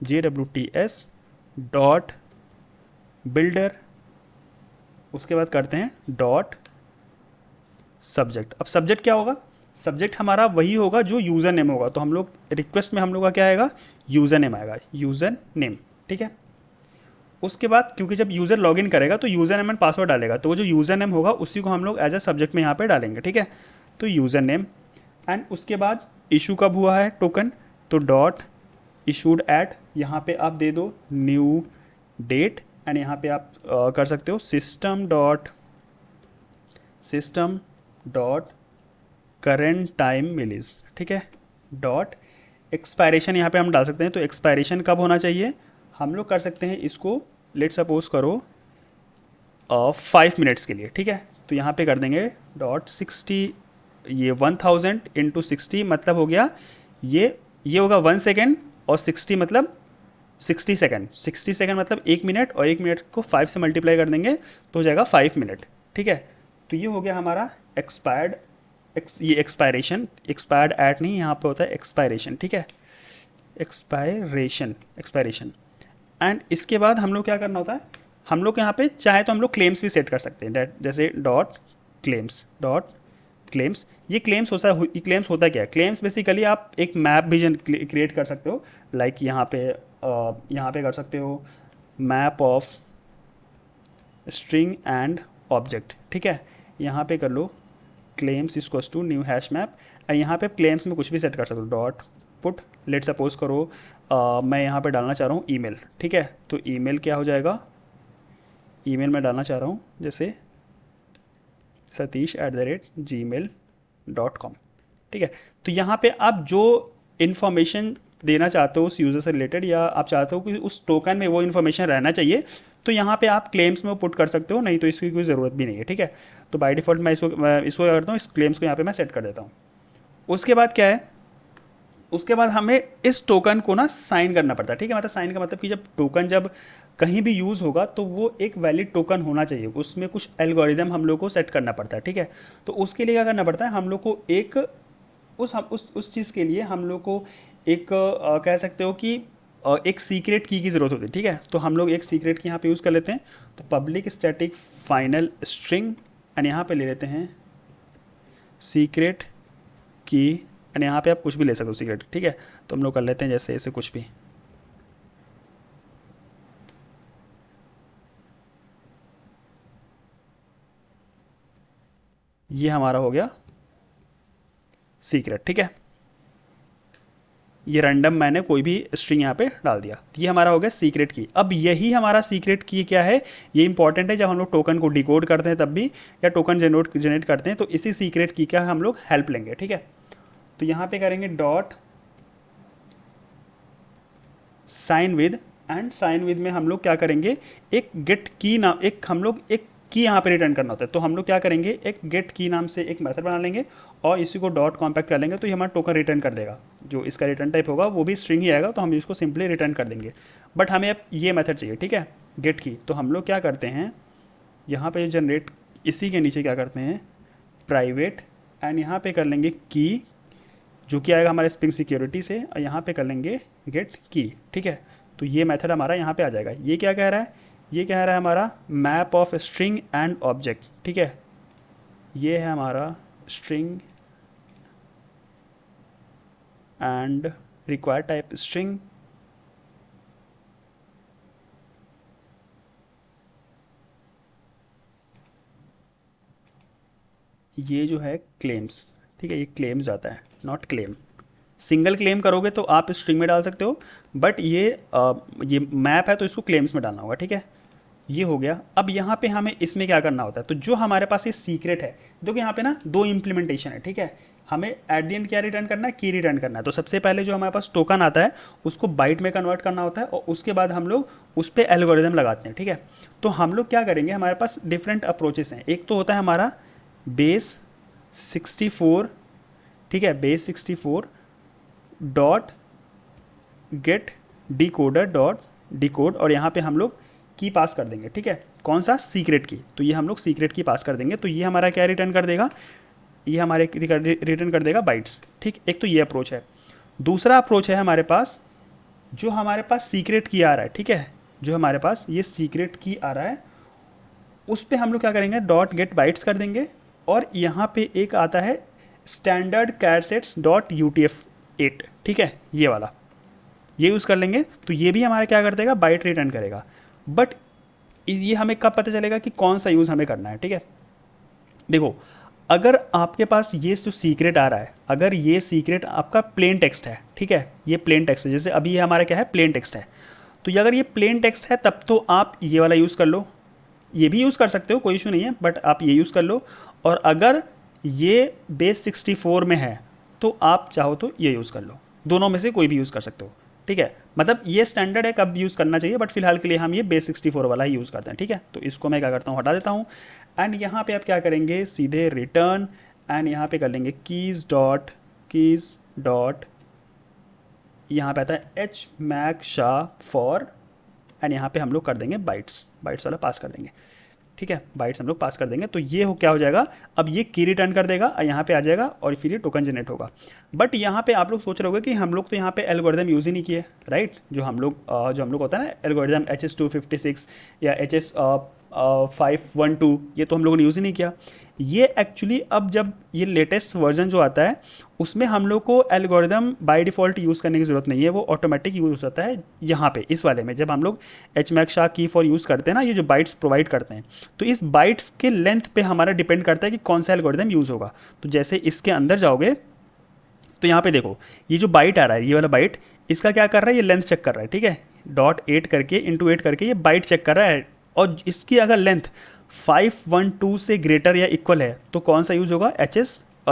JWTs डॉट बिल्डर, उसके बाद करते हैं डॉट सब्जेक्ट। अब सब्जेक्ट क्या होगा, सब्जेक्ट हमारा वही होगा जो यूज़र नेम होगा। तो हम लोग रिक्वेस्ट में हम लोग का क्या आएगा, यूज़र नेम आएगा, यूज़र नेम, ठीक है। उसके बाद क्योंकि जब यूज़र लॉगिन करेगा तो यूज़र नेम एंड पासवर्ड डालेगा, तो वो जो यूज़र नेम होगा उसी को हम लोग एज अ सब्जेक्ट में यहाँ पे डालेंगे, ठीक है। तो यूज़र नेम एंड उसके बाद इशू कब हुआ है टोकन, तो डॉट इशूड एट, यहाँ पे आप दे दो न्यू डेट एंड यहाँ पे आप कर सकते हो सिस्टम डॉट करेंट टाइम मिलीज, ठीक है। डॉट एक्सपायरेशन यहाँ पे हम डाल सकते हैं, तो एक्सपायरेशन कब होना चाहिए, हम लोग कर सकते हैं इसको लेट सपोज करो 5 मिनट्स के लिए, ठीक है। तो यहाँ पे कर देंगे डॉट 60, ये 1000 इंटू 60 मतलब हो गया ये होगा 1 सेकेंड, और 60 मतलब 60 सेकेंड, 60 सेकेंड मतलब 1 मिनट, और 1 मिनट को 5 से मल्टीप्लाई कर देंगे तो हो जाएगा 5 मिनट, ठीक है। तो ये हो गया हमारा एक्सपायर्ड, ये एक्सपायरेशन, एक्सपायर्ड एट नहीं, यहाँ पे होता है एक्सपायरेशन, ठीक है, एक्सपायरेशन। एंड इसके बाद हम लोग क्या करना होता है, हम लोग यहाँ पे चाहे तो हम लोग क्लेम्स भी सेट कर सकते हैं, जैसे डॉट क्लेम्स। ये क्लेम्स होता है, क्लेम्स होता क्या है, क्लेम्स बेसिकली आप एक मैप भी क्रिएट कर सकते हो, लाइक यहाँ पे कर सकते हो map of string and object, ठीक है। यहाँ पे कर लो claims equals to new hash map, और यहाँ पे क्लेम्स में कुछ भी सेट कर सकते हो, डॉट पुट लेट सपोज करो मैं यहाँ पे डालना चाह रहा हूँ ईमेल, ठीक है। तो ईमेल क्या हो जाएगा, ईमेल मैं डालना चाह रहा हूँ जैसे satish@gmail.com, ठीक है। तो यहाँ पे आप जो इन्फॉर्मेशन देना चाहते हो उस यूज़र से रिलेटेड, या आप चाहते हो कि उस टोकन में वो इन्फॉर्मेशन रहना चाहिए, तो यहाँ पे आप क्लेम्स में पुट कर सकते हो, नहीं तो इसकी कोई ज़रूरत भी नहीं है, ठीक है। तो बाय डिफ़ॉल्ट मैं इसको क्या करता हूँ, इस क्लेम्स को यहाँ पे मैं सेट कर देता हूँ। उसके बाद क्या है, उसके बाद हमें इस टोकन को ना साइन करना पड़ता है, ठीक है। मतलब साइन का मतलब कि जब टोकन जब कहीं भी यूज़ होगा तो वो एक वैलिड टोकन होना चाहिए, उसमें कुछ एल्गोरिदम हम लोग को सेट करना पड़ता है, ठीक है। तो उसके लिए क्या करना पड़ता है, हम लोग को एक उस चीज़ के लिए हम लोग को एक कह सकते हो कि एक सीक्रेट की ज़रूरत होती है, ठीक है। तो हम लोग एक सीक्रेट की यहाँ पे यूज़ कर लेते हैं, तो public static final string and यहाँ पे ले लेते हैं सीक्रेट की, एंड यहाँ पे आप कुछ भी ले सकते हो सीक्रेट, ठीक है। तो हम लोग कर लेते हैं जैसे ऐसे कुछ भी, ये हमारा हो गया सीक्रेट, ठीक है। ये रैंडम मैंने कोई भी स्ट्रिंग यहाँ पे डाल दिया, ये हमारा हो गया सीक्रेट की। अब यही हमारा सीक्रेट की क्या है, ये इंपॉर्टेंट है जब हम लोग टोकन को डिकोड करते हैं तब भी, या टोकन जनरेट करते हैं, तो इसी सीक्रेट की क्या हम लोग हेल्प लेंगे, ठीक है। तो यहाँ पे करेंगे dot sign with, and sign with में हम लोग क्या करेंगे, एक गेट की नाम, एक हम लोग एक की यहाँ पे रिटर्न करना होता है, तो हम लोग क्या करेंगे, एक गेट की नाम से एक मेथड बना लेंगे और इसी को डॉट कॉम्पैक्ट कर लेंगे, तो ये हमारा टोकन रिटर्न कर देगा। जो इसका रिटर्न टाइप होगा वो भी स्ट्रिंग ही आएगा, तो हम इसको सिंपली रिटर्न कर देंगे। बट हमें अब ये मेथड चाहिए, ठीक है, गेट की। तो हम लोग क्या करते हैं, यहाँ पे जनरेट, इसी के नीचे क्या करते हैं प्राइवेट, एंड यहाँ पे कर लेंगे की, जो कि आएगा हमारे स्प्रिंग सिक्योरिटी से, और यहाँ पे कर लेंगे गेट की, ठीक है। तो ये मेथड हमारा यहाँ पे आ जाएगा। ये क्या कह रहा है, ये कह रहा है हमारा map of string and object, ठीक है। ये है हमारा string and required type string, ये जो है क्लेम्स, ठीक है, ये क्लेम्स आता है, नॉट क्लेम। सिंगल क्लेम करोगे तो आप स्ट्रिंग में डाल सकते हो, बट ये मैप है तो इसको क्लेम्स में डालना होगा, ठीक है। ये हो गया। अब यहाँ पे हमें इसमें क्या करना होता है, तो जो हमारे पास ये सीक्रेट है, देखो यहाँ पे ना दो इम्प्लीमेंटेशन है, ठीक है। हमें एट द एंड क्या रिटर्न करना है, की रिटर्न करना है। तो सबसे पहले जो हमारे पास टोकन आता है उसको बाइट में कन्वर्ट करना होता है और उसके बाद हम लोग उस पर एल्गोरिदम लगाते हैं, ठीक है। तो हम लोग क्या करेंगे, हमारे पास डिफरेंट अप्रोचेस हैं। एक तो होता है हमारा बेस 64, ठीक है, base 64 dot gate decoder dot decode, और यहाँ पे हम लोग की पास कर देंगे, ठीक है। कौन सा, सीक्रेट की। तो ये हम लोग सीक्रेट की पास कर देंगे, तो ये हमारा क्या रिटर्न कर देगा, ये हमारे रिटर्न कर देगा बाइट्स, ठीक। एक तो ये अप्रोच है। दूसरा अप्रोच है हमारे पास, जो हमारे पास सीक्रेट की आ रहा है, ठीक है, जो हमारे पास ये सीक्रेट की आ रहा है उस पर हम लोग क्या करेंगे, डॉट गेट बाइट्स कर देंगे। और यहाँ पे एक आता है स्टैंडर्ड कैरसेट्स डॉट UTF-8, ठीक है, ये वाला, ये यूज़ कर लेंगे। तो ये भी हमारा क्या कर देगा, बाइट रिटर्न करेगा। बट ये हमें कब पता चलेगा कि कौन सा यूज़ हमें करना है, ठीक है। देखो, अगर आपके पास ये जो सीक्रेट आ रहा है, अगर ये सीक्रेट आपका प्लेन टेक्स्ट है, ठीक है, ये प्लेन टेक्स्ट है, जैसे अभी ये हमारा क्या है, प्लेन टेक्स्ट है। तो ये अगर ये प्लेन टेक्स्ट है तब तो आप ये वाला यूज़ कर लो, ये भी यूज़ कर सकते हो, कोई इशू नहीं है, बट आप ये यूज़ कर लो। और अगर ये बेस 64 में है तो आप चाहो तो ये यूज़ कर लो, दोनों में से कोई भी यूज़ कर सकते हो, ठीक है। मतलब ये स्टैंडर्ड है कब यूज़ करना चाहिए, बट फिलहाल के लिए हम ये बेस 64 वाला ही यूज़ करते हैं, ठीक है। तो इसको मैं क्या करता हूँ, हटा देता हूँ। एंड यहाँ पे आप क्या करेंगे, सीधे रिटर्न, एंड यहाँ पे कर लेंगे कीज़ डॉट यहाँ पे आता है H mac sha for, and यहाँ पे हम लोग कर देंगे बाइट्स वाला पास कर देंगे, ठीक है, बाइट्स हम लोग पास कर देंगे। तो ये हो क्या हो जाएगा, अब ये की रिटर्न कर देगा, यहाँ पे आ जाएगा और फिर ये टोकन जनरेट होगा। बट यहाँ पे आप लोग सोच रहे होगे कि हम लोग तो यहाँ पे एल्गोरिदम यूज़ ही नहीं किए, राइट। जो हम लोग होता है ना एल्गोरिदम HS256 या HS512, ये तो हम लोगों ने यूज़ ही नहीं किया। ये एक्चुअली अब जब ये लेटेस्ट वर्जन जो आता है उसमें हम लोग को एल्गोरिदम बाय डिफ़ॉल्ट यूज़ करने की ज़रूरत नहीं है, वो ऑटोमेटिक यूज़ हो जाता है। यहाँ पे इस वाले में जब हम लोग HMAC SHA की फॉर यूज़ करते हैं ना, ये जो बाइट्स प्रोवाइड करते हैं, तो इस बाइट्स के लेंथ पे हमारा डिपेंड करता है कि कौन सा एल्गोरिदम यूज़ होगा। तो जैसे इसके अंदर जाओगे तो यहाँ पे देखो, ये जो बाइट आ रहा है, ये वाला बाइट, इसका क्या कर रहा है, ये लेंथ चेक कर रहा है, ठीक है, .8 करके × 8 करके ये बाइट चेक कर रहा है। और इसकी अगर लेंथ 512 से ग्रेटर या इक्वल है तो कौन सा यूज़ होगा,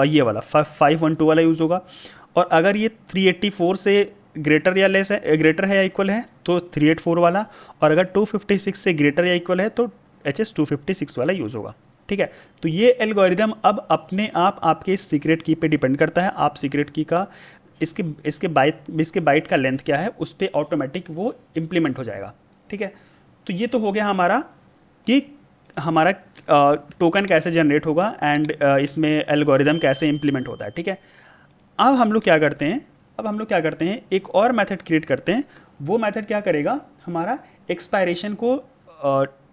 ये वाला 512 वाला यूज़ होगा। और अगर ये 384 से ग्रेटर या लेस है, ग्रेटर है या इक्वल है तो 384 वाला, और अगर 256 से ग्रेटर या इक्वल है तो HS256 वाला यूज़ होगा, ठीक है। तो ये एल्गोरिदम अब अपने आप आपके सीक्रेट की पे डिपेंड करता है। आप सीक्रेट की का इसके बाइट का लेंथ क्या है उस पर ऑटोमेटिक वो इम्प्लीमेंट हो जाएगा, ठीक है। तो ये तो हो गया हमारा कि हमारा टोकन कैसे जनरेट होगा एंड इसमें एल्गोरिदम कैसे इम्प्लीमेंट होता है, ठीक है। अब हम लोग क्या करते हैं, एक और मेथड क्रिएट करते हैं। वो मेथड क्या करेगा, हमारा एक्सपायरेशन को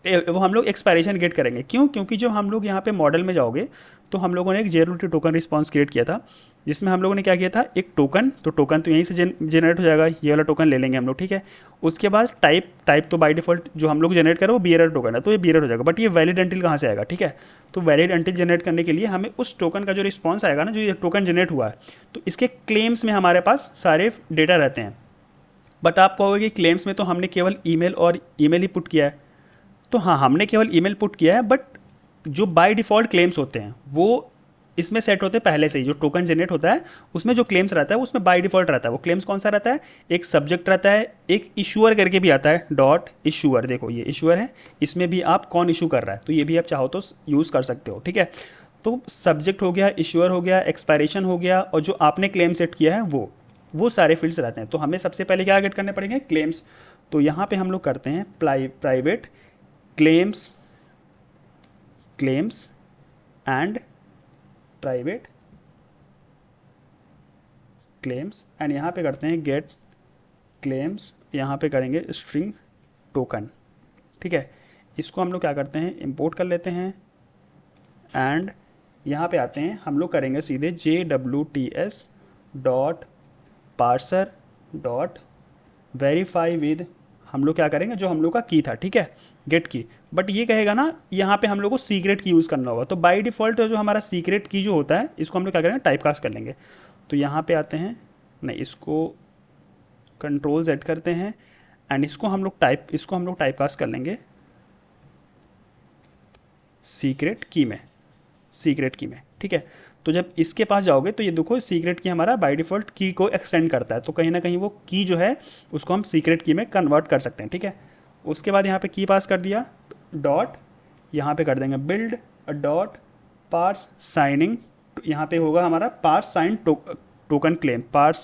वो हम लोग एक्सपायरेशन गेट करेंगे। क्यों, क्योंकि जब हम लोग यहाँ पे मॉडल में जाओगे तो हम लोगों ने एक JRuT टोकन रिस्पॉन्स क्रिएट किया था, जिसमें हम लोगों ने क्या किया था, एक टोकन, तो टोकन तो यहीं से जनरेट हो जाएगा, ये वाला टोकन ले लेंगे हम लोग, ठीक है। उसके बाद टाइप तो बाय डिफ़ॉल्ट जो हम लोग जनरेट करें वो बीएरआर टोकन है, तो ये बीएरआर हो जाएगा। बट ये वैलिड अंटिल कहाँ से आएगा, ठीक है। तो वैलिड अंटिल जनरेट करने के लिए हमें उस टोकन का जो रिस्पॉन्स आएगा ना, जो ये टोकन जनरेट हुआ है, तो इसके क्लेम्स में हमारे पास सारे डेटा रहते हैं। बट आप कहोगे कि क्लेम्स में तो हमने केवल ईमेल ही पुट किया है। तो हाँ, हमने केवल ईमेल पुट किया है, बट जो बाय डिफ़ॉल्ट क्लेम्स होते हैं वो इसमें सेट होते हैं पहले से ही। जो टोकन जनरेट होता है उसमें जो क्लेम्स रहता है उसमें बाय डिफ़ॉल्ट रहता है। वो क्लेम्स कौन सा रहता है, एक सब्जेक्ट रहता है, एक इशूअर करके भी आता है, डॉट इशूअर। देखो ये इशूअर है, इसमें भी आप कौन इशू कर रहा है, तो ये भी आप चाहो तो यूज़ कर सकते हो, ठीक है। तो सब्जेक्ट हो गया, इशूअर हो गया, एक्सपायरेशन हो गया, और जो आपने क्लेम सेट किया है वो सारे फील्ड्स रहते हैं। तो हमें सबसे पहले क्या गेट करने पड़ेंगे, क्लेम्स। तो यहाँ पे हम लोग करते हैं private claims and private claims, and यहाँ पे करते हैं गेट क्लेम्स, यहाँ पे करेंगे स्ट्रिंग टोकन, ठीक है। इसको हम लोग क्या करते हैं, इंपोर्ट कर लेते हैं, एंड यहाँ पे आते हैं, हम लोग करेंगे सीधे JWTS dot parser dot verify with, हम लोग क्या करेंगे, जो हम लोग का की था, ठीक है, गेट की। बट ये कहेगा ना यहाँ पे हम लोग को सीक्रेट की यूज़ करना होगा। तो बाय डिफ़ॉल्ट जो हमारा सीक्रेट की जो होता है इसको हम लोग क्या करेंगे, टाइप कास्ट कर लेंगे। तो यहाँ पे आते हैं, नहीं, इसको Ctrl Z करते हैं, एंड इसको हम लोग टाइप कास्ट कर लेंगे। सीक्रेट की में, सीक्रेट की में, ठीक है। तो जब इसके पास जाओगे तो ये देखो सीक्रेट की हमारा बाय डिफ़ॉल्ट की को एक्सटेंड करता है, तो कहीं ना कहीं वो की जो है उसको हम सीक्रेट की में कन्वर्ट कर सकते हैं, ठीक है। उसके बाद यहाँ पे की पास कर दिया, डॉट यहाँ पे कर देंगे बिल्ड डॉट पार्स साइनिंग, यहाँ पे होगा हमारा parse signed token claim, parse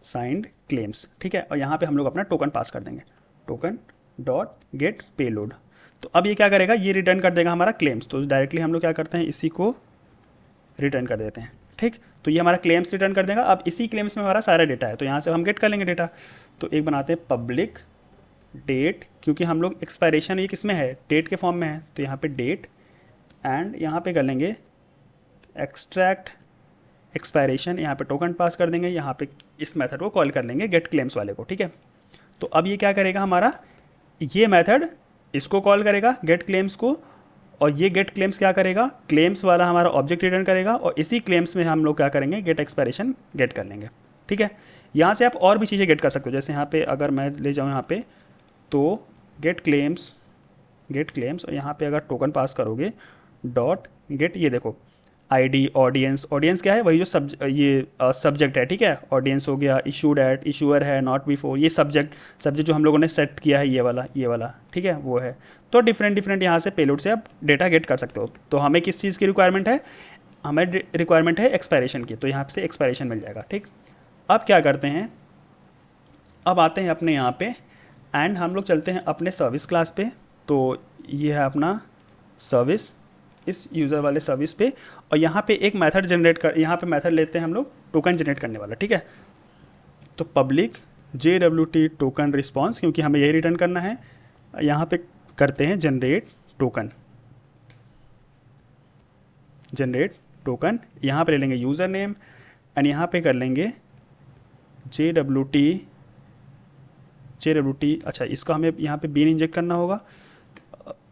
signed claims, ठीक है। और यहाँ पे हम लोग अपना टोकन पास कर देंगे, टोकन डॉट गेट पेलोड। तो अब ये क्या करेगा, ये रिटर्न कर देगा हमारा क्लेम्स। तो डायरेक्टली हम लोग क्या करते हैं, इसी को रिटर्न कर देते हैं, ठीक। तो ये हमारा क्लेम्स रिटर्न कर देगा। अब इसी क्लेम्स में हमारा सारा डेटा है, तो यहाँ से हम गेट कर लेंगे डेटा। तो एक बनाते हैं पब्लिक डेट, क्योंकि हम लोग एक्सपायरेशन ये किस में है, डेट के फॉर्म में है, तो यहाँ पे डेट एंड यहाँ पे कर लेंगे एक्सट्रैक्ट एक्सपायरेशन, यहाँ पे टोकन पास कर देंगे, यहाँ पे इस मेथड को कॉल कर लेंगे गेट क्लेम्स वाले को, ठीक है। तो अब ये क्या करेगा हमारा, ये मेथड इसको कॉल करेगा गेट क्लेम्स को, और ये गेट क्लेम्स क्या करेगा, क्लेम्स वाला हमारा ऑब्जेक्ट रिटर्न करेगा, और इसी क्लेम्स में हम लोग क्या करेंगे, गेट एक्सपायरेशन गेट कर लेंगे, ठीक है। यहाँ से आप और भी चीज़ें गेट कर सकते हो, जैसे यहाँ पे अगर मैं ले जाऊँ यहाँ पे, तो गेट क्लेम्स और यहाँ पे अगर टोकन पास करोगे डॉट गेट, ये देखो आईडी ऑडियंस, ऑडियंस क्या है, वही जो सब्जेक्ट है, ठीक है। ऑडियंस हो गया, इशूड एट, इशूअर है, नॉट बिफोर, ये सब्जेक्ट जो हम लोगों ने सेट किया है, ये वाला ठीक है, वो है। तो डिफरेंट यहाँ से पेलोड से आप डेटा गेट कर सकते हो। तो हमें किस चीज़ की रिक्वायरमेंट है, हमें रिक्वायरमेंट है एक्सपायरेशन की, तो यहाँ से एक्सपायरेशन मिल जाएगा, ठीक। अब क्या करते हैं, अब आते हैं अपने यहाँ पे एंड हम लोग चलते हैं अपने सर्विस क्लास पे। तो ये है अपना सर्विस, इस यूज़र वाले सर्विस पे, और यहाँ पे एक मेथड जनरेट कर, यहाँ पे मेथड लेते हैं हम लोग टोकन जनरेट करने वाला, ठीक है। तो पब्लिक JWT टोकन रिस्पॉन्स, क्योंकि हमें यही रिटर्न करना है, यहाँ पे करते हैं जनरेट टोकन, यहाँ पे ले लेंगे यूज़र नेम एंड यहाँ पे कर लेंगे JWT, अच्छा इसका हमें यहाँ पे बीन इंजेक्ट करना होगा,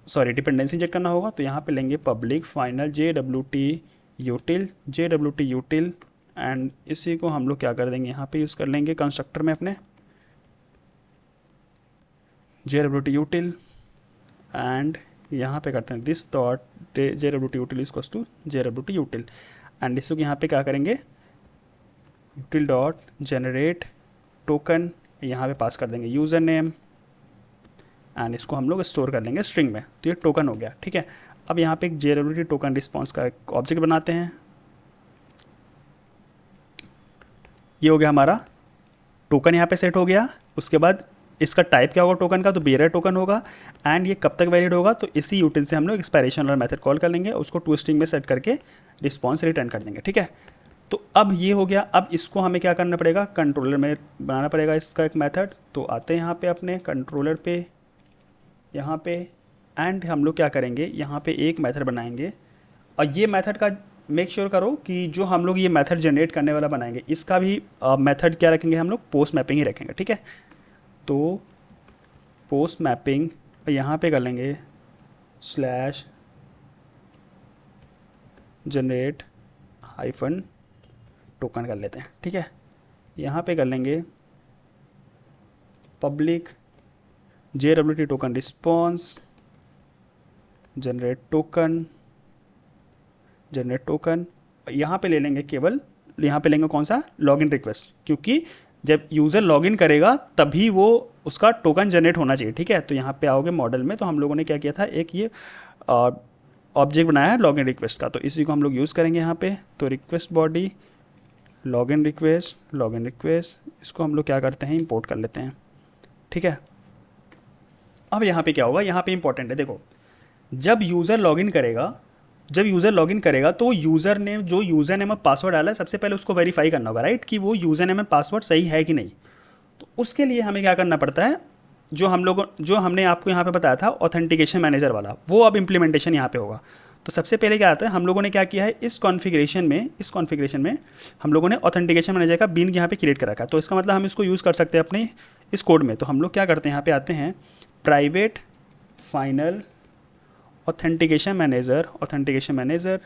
सॉरी डिपेंडेंसी इंजेक्ट करना होगा। तो यहाँ पे लेंगे public final JWT util and इसी को हम लोग क्या कर देंगे, यहाँ पे यूज़ कर लेंगे कंस्ट्रक्टर में अपने JWT यूटिल, एंड यहाँ पे करते हैं this dot JWT util equals to JWT util, and इसको यहाँ पे क्या करेंगे, यूटिल डॉट जनरेट टोकन, यहाँ पे पास कर देंगे यूज़र नेम एंड इसको हम लोग स्टोर कर लेंगे स्ट्रिंग में। तो ये टोकन हो गया, ठीक है। अब यहाँ पे एक JWT टोकन रिस्पॉन्स का एक ऑब्जेक्ट बनाते हैं, ये हो गया हमारा टोकन, यहाँ पे सेट हो गया। उसके बाद इसका टाइप क्या होगा टोकन का, तो बेयर टोकन होगा, एंड ये कब तक वैलिड होगा, तो इसी यूटिल से हम लोग एक्सपायरेशन वाला मेथड कॉल कर लेंगे, उसको टू स्ट्रिंग में सेट करके रिस्पॉन्स रिटर्न कर देंगे, ठीक है। तो अब ये हो गया। अब इसको हमें क्या करना पड़ेगा, कंट्रोलर में बनाना पड़ेगा इसका एक मेथड। तो आते हैं यहाँ पे अपने कंट्रोलर पे, यहाँ पे, एंड हम लोग क्या करेंगे, यहाँ पे एक मेथड बनाएंगे, और ये मेथड का मेक श्योर करो कि जो हम लोग ये मेथड जनरेट करने वाला बनाएंगे, इसका भी मेथड क्या रखेंगे, हम लोग पोस्ट मैपिंग ही रखेंगे, ठीक है। तो पोस्ट मैपिंग यहाँ पे कर लेंगे स्लैश जनरेट हाइफन टोकन कर लेते हैं, ठीक है। यहाँ पे कर लेंगे public JWT token response generate token, यहाँ पे ले लेंगे केवल, यहाँ पे लेंगे कौन सा, लॉगिन रिक्वेस्ट, क्योंकि जब यूज़र लॉगिन करेगा तभी वो उसका टोकन जनरेट होना चाहिए, ठीक है। तो यहाँ पे आओगे मॉडल में, तो हम लोगों ने क्या किया था, एक ये ऑब्जेक्ट बनाया है लॉगिन रिक्वेस्ट का, तो इसी को हम लोग यूज़ करेंगे यहाँ पे। तो रिक्वेस्ट बॉडी लॉगिन रिक्वेस्ट, इसको हम लोग क्या करते हैं, इंपोर्ट कर लेते हैं, ठीक है। अब यहाँ पे क्या होगा, यहाँ पे इंपॉर्टेंट है, देखो जब यूज़र लॉगिन करेगा तो यूज़र नेम, जो यूज़र नेम और पासवर्ड डाला है, सबसे पहले उसको वेरीफाई करना होगा, राइट, कि वो यूज़र नेम और पासवर्ड सही है कि नहीं। तो उसके लिए हमें क्या करना पड़ता है, जो हमने आपको यहाँ पे बताया था ऑथेंटिकेशन मैनेजर वाला, वो अब इम्प्लीमेंटेशन यहाँ पे होगा। तो सबसे पहले क्या आता है, हम लोगों ने क्या किया है, इस कॉन्फ़िगरेशन में हम लोगों ने ऑथेंटिकेशन मैनेजर का बीन यहाँ पे क्रिएट कर रखा है। तो इसका मतलब हम इसको यूज़ कर सकते हैं अपने इस कोड में। तो हम लोग क्या करते हैं, यहाँ पे आते हैं प्राइवेट फाइनल ऑथेंटिकेशन मैनेजर,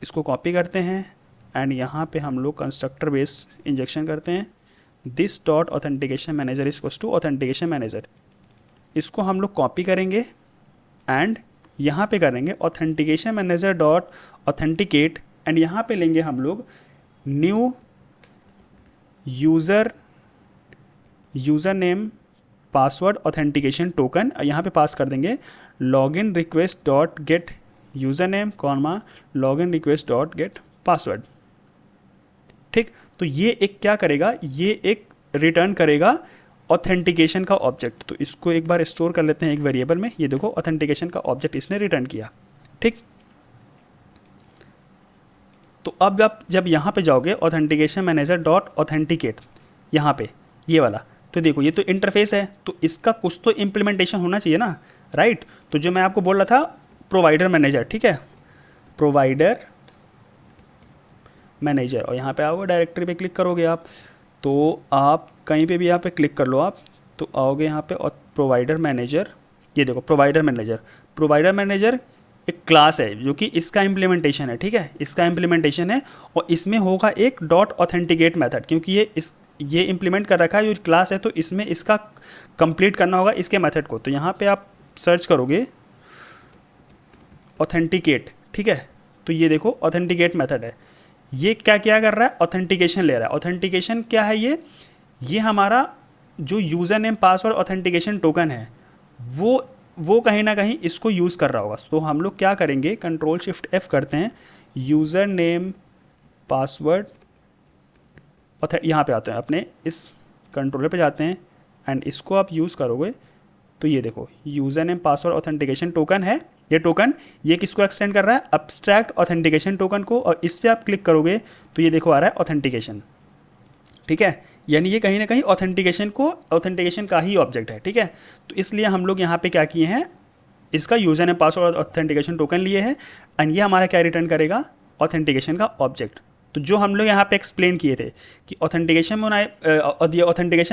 इसको कॉपी करते हैं एंड यहाँ पे हम लोग कंस्ट्रक्टर बेस्ड इंजेक्शन करते हैं। This dot authentication manager is equals to authentication manager, इसको हम लोग कॉपी करेंगे एंड यहाँ पे करेंगे authentication manager dot authenticate, and यहाँ पे लेंगे हम लोग new user name password authentication token, यहाँ पे पास कर देंगे login request dot get user name comma login request dot get password. ठीक, तो ये एक क्या करेगा, ये एक रिटर्न करेगा ऑथेंटिकेशन का ऑब्जेक्ट। तो इसको एक बार स्टोर कर लेते हैं एक वेरिएबल में। ये देखो ऑथेंटिकेशन का ऑब्जेक्ट इसने रिटर्न किया। ठीक, तो अब आप जब यहाँ पे जाओगे ऑथेंटिकेशन मैनेजर डॉट ऑथेंटिकेट, यहाँ पे ये वाला, तो देखो ये तो इंटरफेस है, तो इसका कुछ तो इम्प्लीमेंटेशन होना चाहिए ना, राइट। तो जो मैं आपको बोल रहा था प्रोवाइडर मैनेजर, ठीक है, प्रोवाइडर मैनेजर, और यहाँ पे आओगे डायरेक्टरी पे क्लिक करोगे आप, तो आप कहीं पे भी यहाँ पे क्लिक कर लो आप, तो आओगे यहाँ पे और प्रोवाइडर मैनेजर, ये देखो प्रोवाइडर मैनेजर एक क्लास है जो कि इसका इम्प्लीमेंटेशन है। ठीक है, इसका इम्प्लीमेंटेशन है और इसमें होगा एक डॉट ऑथेंटिकेट मेथड, क्योंकि ये इम्प्लीमेंट कर रखा है जो क्लास है, तो इसमें इसका कंप्लीट करना होगा इसके मेथड को। तो यहाँ पे आप सर्च करोगे ऑथेंटिकेट, ठीक है, तो ये देखो ऑथेंटिकेट मेथड है। ये क्या कर रहा है, ऑथेंटिकेशन ले रहा है। ऑथेंटिकेशन क्या है, ये हमारा जो user name password authentication token है वो कहीं ना कहीं इसको यूज़ कर रहा होगा। तो हम लोग क्या करेंगे, कंट्रोल शिफ्ट F करते हैं, यूज़र नेम पासवर्ड, यहाँ पे आते हैं अपने इस कंट्रोलर पे जाते हैं एंड इसको आप यूज़ करोगे तो ये देखो user name password authentication token है। ये टोकन ये किसको एक्सटेंड कर रहा है, अब्स्ट्रैक्ट ऑथेंटिकेशन टोकन को, और इस पर आप क्लिक करोगे तो ये देखो आ रहा है ऑथेंटिकेशन। ठीक है, यानी ये कहीं ना कहीं ऑथेंटिकेशन का ही ऑब्जेक्ट है। ठीक है, तो इसलिए हम लोग यहाँ पे क्या किए हैं, इसका user name password authentication token लिए है एंड ये हमारा क्या रिटर्न करेगा, ऑथेंटिकेशन का ऑब्जेक्ट। तो जो हम लोग यहाँ पे एक्सप्लेन किए थे कि ऑथेंटिकेशन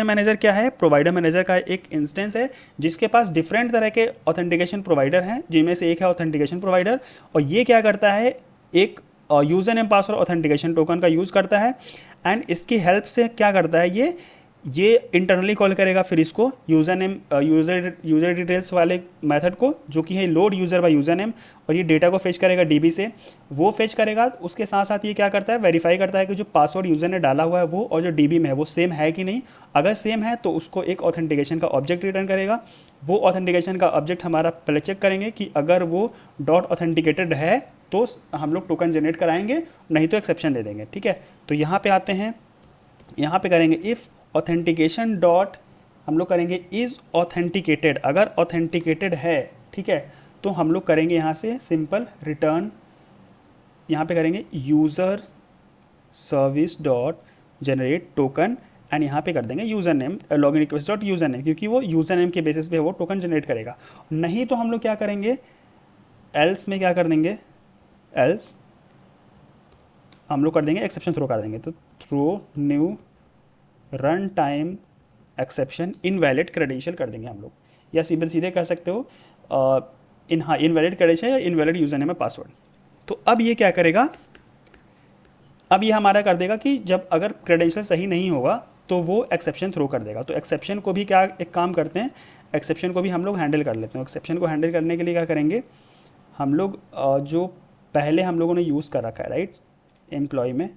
मैनेजर क्या है, प्रोवाइडर मैनेजर का एक इंस्टेंस है जिसके पास डिफरेंट तरह के ऑथेंटिकेशन प्रोवाइडर हैं, जिनमें से एक है ऑथेंटिकेशन प्रोवाइडर, और ये क्या करता है, एक user name password authentication token का यूज़ करता है एंड इसकी हेल्प से क्या करता है, ये इंटरनली कॉल करेगा फिर इसको यूज़र नेम यूज़र डिटेल्स वाले मेथड को, जो कि है load user by user name, और ये डेटा को फेच करेगा डीबी से, वो फेच करेगा। उसके साथ साथ ये क्या करता है, वेरीफाई करता है कि जो पासवर्ड यूज़र ने डाला हुआ है वो और जो डीबी में है वो सेम है कि नहीं। अगर सेम है तो उसको एक ऑथेंटिकेशन का ऑब्जेक्ट रिटर्न करेगा। वो ऑथेंटिकेशन का ऑब्जेक्ट हमारा पहले चेक करेंगे कि अगर वो डॉट ऑथेंटिकेटेड है तो हम लोग टोकन जनरेट कराएंगे, नहीं तो एक्सेप्शन दे देंगे। ठीक है, तो यहाँ पे आते हैं, यहाँ पे करेंगे इफ़ ऑथेंटिकेशन डॉट, हम लोग करेंगे इज़ ऑथेंटिकेटेड, अगर ऑथेंटिकेटेड है, ठीक है, तो हम लोग करेंगे यहाँ से सिंपल रिटर्न, यहाँ पे करेंगे user service dot generate token and यहाँ पे कर देंगे user name login request dot user name, क्योंकि वो यूज़र नेम के बेसिस पे वो टोकन जनरेट करेगा। नहीं तो हम लोग क्या करेंगे, एल्स में क्या कर देंगे, एल्स हम लोग कर देंगे एक्सेप्शन थ्रो कर देंगे, तो throw new run time exception invalid credential कर देंगे हम लोग, या सीधे कर सकते हो इनवैलिड क्रेडेंशियल या इनवैलिड यूज़र नेम पासवर्ड। तो अब ये क्या करेगा, अब ये हमारा कर देगा कि जब अगर क्रेडेंशियल सही नहीं होगा तो वो एक्सेप्शन थ्रो कर देगा। तो एक्सेप्शन को भी क्या एक काम करते हैं, एक्सेप्शन को भी हम लोग हैंडल कर लेते हैं। एक्सेप्शन को हैंडल करने के लिए क्या करेंगे, हम लोग जो पहले हम लोगों ने यूज़ कर रखा है, राइट, एम्प्लॉय में,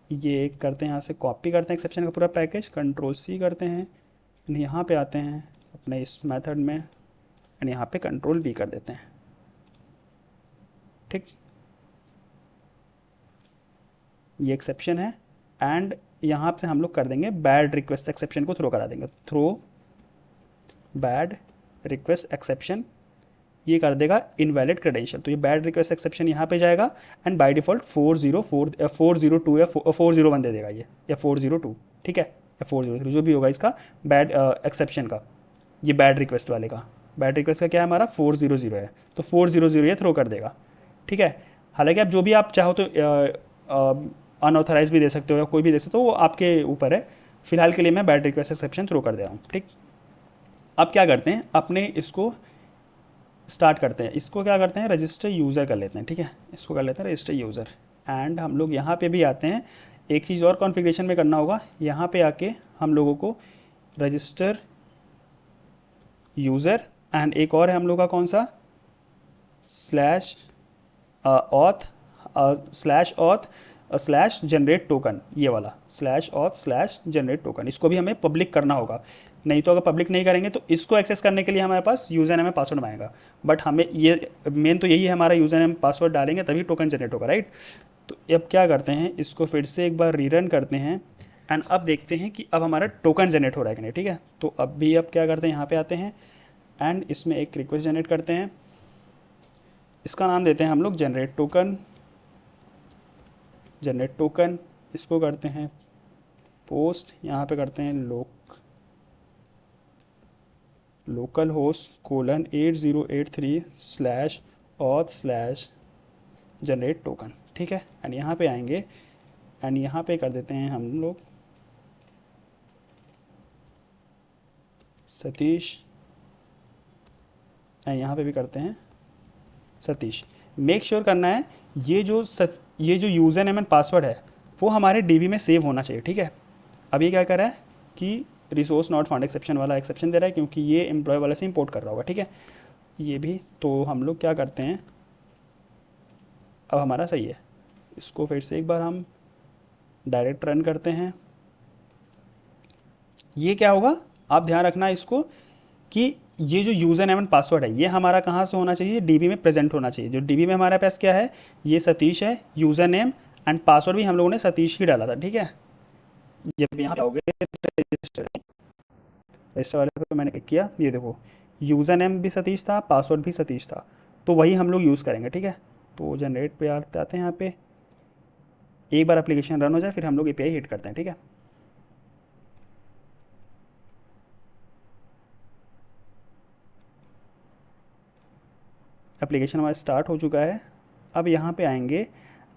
ये करते हैं, यहाँ से कॉपी करते हैं एक्सेप्शन का पूरा पैकेज, कंट्रोल C करते हैं, यहाँ पे आते हैं अपने इस मेथड में एंड यहाँ पे कंट्रोल V कर देते हैं। ठीक, ये एक्सेप्शन है एंड यहाँ पे हम लोग कर देंगे बैड रिक्वेस्ट एक्सेप्शन को थ्रो करा देंगे, थ्रो बैड रिक्वेस्ट एक्सेप्शन, ये कर देगा इनवैलिड क्रेडेंशियल। तो ये बैड रिक्वेस्ट एक्सेप्शन यहाँ पे जाएगा एंड बाय डिफ़ॉल्ट 402 या 401 दे देगा ये, या 402, ठीक है, या 403 जो भी होगा इसका बैड एक्सेप्शन का, ये बैड रिक्वेस्ट वाले का, बैड रिक्वेस्ट का क्या है हमारा 400 है, तो 400 ये थ्रो कर देगा। ठीक है, हालांकि आप जो भी आप चाहो तो अनऑथराइज भी दे सकते हो या कोई भी दे सकते हो, वो आपके ऊपर है। फिलहाल के लिए मैं बैड रिक्वेस्ट एक्सेप्शन थ्रो कर दे रहा हूँ। ठीक, अब क्या करते हैं, अपने इसको स्टार्ट करते हैं, इसको क्या करते हैं, रजिस्टर यूज़र कर लेते हैं। ठीक है, इसको कर लेते हैं रजिस्टर यूज़र एंड हम लोग यहाँ पे भी आते हैं, एक चीज़ और कॉन्फ़िगरेशन में करना होगा, यहाँ पे आके हम लोगों को रजिस्टर यूज़र एंड एक और है हम लोग का कौन सा, slash auth slash generate token, ये वाला slash auth slash generate token, इसको भी हमें पब्लिक करना होगा। नहीं तो अगर पब्लिक नहीं करेंगे तो इसको एक्सेस करने के लिए हमारे पास यूज़र नेम पासवर्ड आएगा, बट हमें ये मेन तो यही है, हमारा यूज़र नेम पासवर्ड डालेंगे तभी टोकन जनरेट होगा, राइट। तो अब क्या करते हैं, इसको फिर से एक बार रीरन करते हैं एंड अब देखते हैं कि अब हमारा टोकन जनरेट हो रहा है कि नहीं, ठीक है। तो अब क्या करते हैं, यहाँ पे आते हैं एंड इसमें एक रिक्वेस्ट जनरेट करते हैं, इसका नाम देते हैं हम लोग जनरेट टोकन, इसको करते हैं पोस्ट, यहाँ पे करते हैं local host colon 8083 slash auth slash generate token, ठीक है। एंड यहाँ पे आएंगे एंड यहाँ पे कर देते हैं हम लोग सतीश एंड यहाँ पे भी करते हैं सतीश। मेक श्योर करना है ये जो यूज़र नेम एंड पासवर्ड है वो हमारे डीबी में सेव होना चाहिए, ठीक है। अब ये क्या कर रहा है कि रिसोर्स नॉट फाउंड एक्सेप्शन वाला एक्सेप्शन दे रहा है क्योंकि ये एम्प्लॉय वाले से इंपोर्ट कर रहा होगा, ठीक है। ये भी तो हम लोग क्या करते हैं, अब हमारा सही है, इसको फिर से एक बार हम डायरेक्ट रन करते हैं। ये क्या होगा, आप ध्यान रखना इसको कि ये जो यूज़र नेम एंड पासवर्ड है ये हमारा कहाँ से होना चाहिए, डीबी में प्रेजेंट होना चाहिए। जो डीबी में हमारे पास क्या है, ये सतीश है, यूज़र नेम एंड पासवर्ड भी हम लोगों ने सतीश ही डाला था, ठीक है। जब यहाँ पे आओगे रजिस्टर वाले पे मैंने क्लिक किया, ये देखो यूज़र नेम भी सतीश था, पासवर्ड भी सतीश था, तो वही हम लोग यूज़ करेंगे, ठीक है। तो जनरेट पे आते हैं, यहाँ पे एक बार एप्लीकेशन रन हो जाए फिर हम लोग एपीआई हिट करते हैं, ठीक है। एप्लीकेशन हमारा स्टार्ट हो चुका है। अब यहाँ पे आएंगे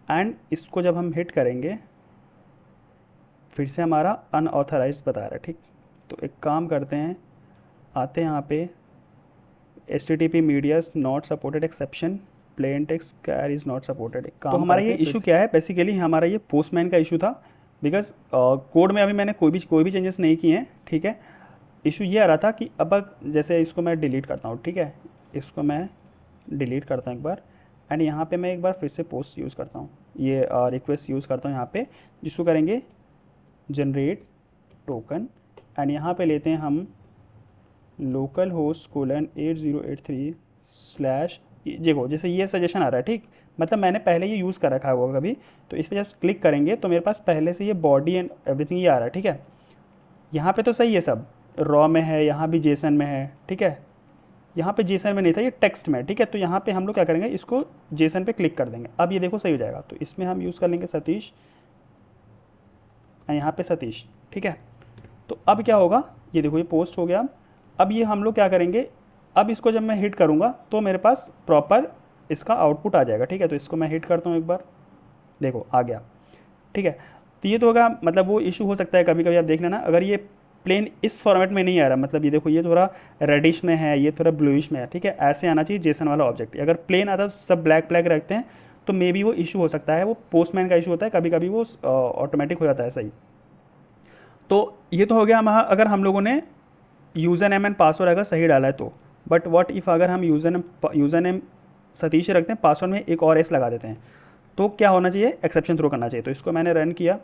एंड इसको जब हम हिट करेंगे फिर से हमारा अनऑथराइज्ड बता रहा है, ठीक। तो एक काम करते हैं, आते हैं यहाँ पे HTTP medias not supported exception plain text char is not supported. तो हमारा ये इशू क्या है, बेसिकली हमारा ये पोस्टमैन का इशू था, बिकॉज कोड में अभी मैंने कोई भी चेंजेस नहीं किए हैं, ठीक है। इशू ये आ रहा था कि अब जैसे इसको मैं डिलीट करता हूँ, ठीक है, इसको मैं डिलीट करता हूँ एक बार एंड यहाँ पे मैं एक बार फिर से पोस्ट यूज़ करता हूँ, ये रिक्वेस्ट यूज़ करता हूँ यहाँ पे, जिसको करेंगे जनरेट टोकन एंड यहाँ पे लेते हैं हम लोकल होस्ट कोलन 8083 स्लैश, देखो जैसे ये सजेशन आ रहा है, ठीक, मतलब मैंने पहले ये यूज़ कर रखा है वो कभी, तो इस पर जस्ट क्लिक करेंगे तो मेरे पास पहले से ये बॉडी एंड एवरीथिंग ये आ रहा है, ठीक है। यहाँ पे तो सही है, सब रॉ में है, यहाँ भी जेसन में है, ठीक है। यहाँ पे जेसन में नहीं था, ये टेक्स्ट में, ठीक है। तो यहाँ पे हम लोग क्या करेंगे, इसको जेसन पे क्लिक कर देंगे, अब ये देखो सही हो जाएगा। तो इसमें हम यूज़ कर लेंगे सतीश, यहाँ पे सतीश, ठीक है। तो अब क्या होगा, ये देखो ये पोस्ट हो गया। अब ये हम लोग क्या करेंगे, अब इसको जब मैं हिट करूँगा तो मेरे पास प्रॉपर इसका आउटपुट आ जाएगा, ठीक है। तो इसको मैं हिट करता हूँ एक बार, देखो आ गया, ठीक है। तो ये तो होगा, मतलब वो इशू हो सकता है कभी कभी, आप देख लेना अगर ये प्लेन इस फॉर्मेट में नहीं आ रहा, मतलब ये देखो ये थोड़ा रेडिश में है, ये थोड़ा ब्लूइश में है, ठीक है, ऐसे आना चाहिए जेसन वाला ऑब्जेक्ट। अगर प्लेन आता तो सब ब्लैक ब्लैक रखते हैं तो मे बी वो इशू हो सकता है, वो पोस्टमैन का इशू होता है, कभी कभी वो ऑटोमेटिक हो जाता है सही। तो ये तो हो गया हमारा, अगर हम लोगों ने यूज़र नेम एंड पासवर्ड अगर सही डाला है तो। बट व्हाट इफ़ अगर हम यूज़र नेम सतीश रखते हैं, पासवर्ड में एक और एस लगा देते हैं, तो क्या होना चाहिए, एक्सेप्शन थ्रो करना चाहिए। तो इसको मैंने रन किया,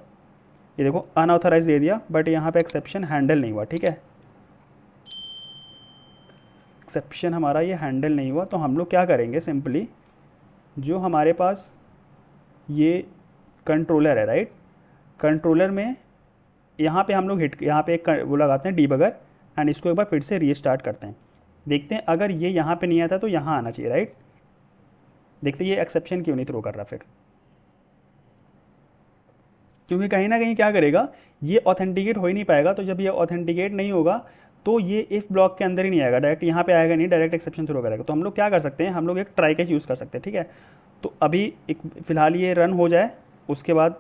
ये देखो अनऑथराइज दे दिया, बट यहाँ पे एक्सेप्शन हैंडल नहीं हुआ, ठीक है। एक्सेप्शन हमारा ये हैंडल नहीं हुआ, तो हम लोग क्या करेंगे, सिंपली जो हमारे पास ये कंट्रोलर है, राइट, कंट्रोलर में यहाँ पे हम लोग यहाँ पे एक वो लगाते हैं डीबगर एंड इसको एक बार फिर से रीस्टार्ट करते हैं, देखते हैं अगर ये यहाँ पे नहीं आता तो यहाँ आना चाहिए, राइट। देखते हैं ये एक्सेप्शन क्यों नहीं थ्रो कर रहा फिर, क्योंकि कहीं ना कहीं क्या करेगा, ये ऑथेंटिकेट हो ही नहीं पाएगा। तो जब ये ऑथेंटिकेट नहीं होगा तो ये इफ़ ब्लॉक के अंदर ही नहीं आएगा, डायरेक्ट यहाँ पे आएगा नहीं, डायरेक्ट एक्सेप्शन थ्रो करेगा। तो हम लोग क्या कर सकते हैं, हम लोग एक ट्राई कैच यूज़ कर सकते हैं, ठीक है। तो अभी एक फ़िलहाल ये रन हो जाए, उसके बाद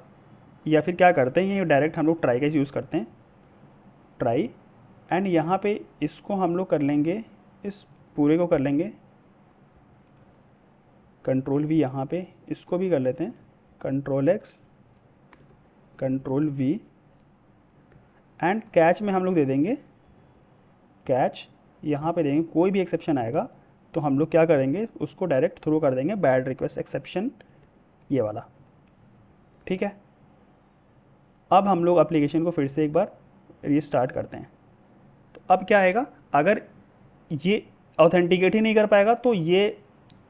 या फिर क्या करते हैं, ये डायरेक्ट हम लोग ट्राई कैच यूज़ करते हैं, ट्राई एंड यहाँ पे इसको हम लोग कर लेंगे, इस पूरे को कर लेंगे कंट्रोल V, यहाँ पे इसको भी कर लेते हैं control X control V and catch में हम लोग दे देंगे कैच, यहाँ पे देंगे कोई भी एक्सेप्शन आएगा तो हम लोग क्या करेंगे, उसको डायरेक्ट थ्रो कर देंगे बैड रिक्वेस्ट एक्सेप्शन, ये वाला। ठीक है, अब हम लोग एप्लीकेशन को फिर से एक बार रीस्टार्ट करते हैं। तो अब क्या आएगा, अगर ये ऑथेंटिकेट ही नहीं कर पाएगा तो ये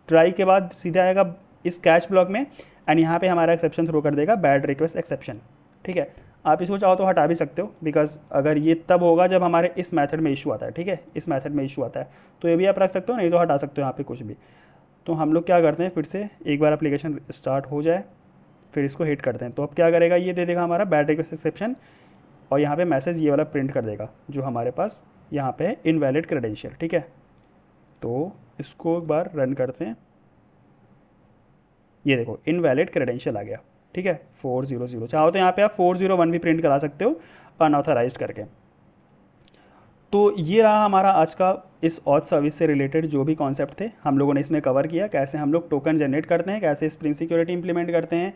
ट्राई के बाद सीधा आएगा इस कैच ब्लॉक में एंड यहाँ पे हमारा एक्सेप्शन थ्रो कर देगा बैड रिक्वेस्ट एक्सेप्शन। ठीक है, आप इसको चाहो तो हटा भी सकते हो, बिकॉज अगर ये तब होगा जब हमारे इस मेथड में इशू आता है। ठीक है, इस मेथड में इशू आता है तो ये भी आप रख सकते हो, नहीं तो हटा सकते हो यहाँ पे कुछ भी। तो हम लोग क्या करते हैं, फिर से एक बार एप्लीकेशन स्टार्ट हो जाए फिर इसको हिट करते हैं। तो अब क्या करेगा, ये दे देगा हमारा बैड रिक्वेस्ट एक्सेप्शन और यहाँ पे मैसेज ये वाला प्रिंट कर देगा जो हमारे पास यहाँ पे है, इनवैलिड क्रेडेंशियल। ठीक है, तो इसको एक बार रन करते हैं, ये देखो इनवैलिड क्रेडेंशियल आ गया। ठीक है, 400, चाहो तो यहाँ पे आप 401 भी प्रिंट करा सकते हो अनऑथराइज्ड करके। तो ये रहा हमारा आज का इस ऑथ सर्विस से रिलेटेड जो भी कॉन्सेप्ट थे हम लोगों ने इसमें कवर किया, कैसे हम लोग टोकन जनरेट करते हैं, कैसे स्प्रिंग सिक्योरिटी इंप्लीमेंट करते हैं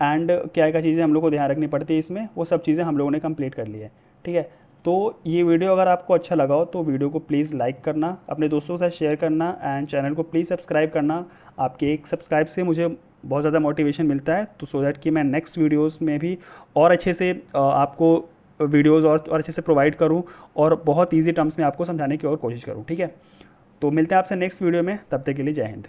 एंड क्या क्या चीज़ें हम लोग को ध्यान रखनी पड़ती है इसमें, वो सब चीज़ें हम लोगों ने कंप्लीट कर ली है। ठीक है, तो ये वीडियो अगर आपको अच्छा लगा हो तो वीडियो को प्लीज़ लाइक करना, अपने दोस्तों के साथ शेयर करना एंड चैनल को प्लीज़ सब्सक्राइब करना। आपके एक सब्सक्राइब से मुझे बहुत ज़्यादा मोटिवेशन मिलता है, तो सो दैट कि मैं नेक्स्ट वीडियोस में भी और अच्छे से आपको वीडियोस और अच्छे से प्रोवाइड करूं और बहुत ईजी टर्म्स में आपको समझाने की और कोशिश करूं। ठीक है, तो मिलते हैं आपसे नेक्स्ट वीडियो में, तब तक के लिए जय हिंद।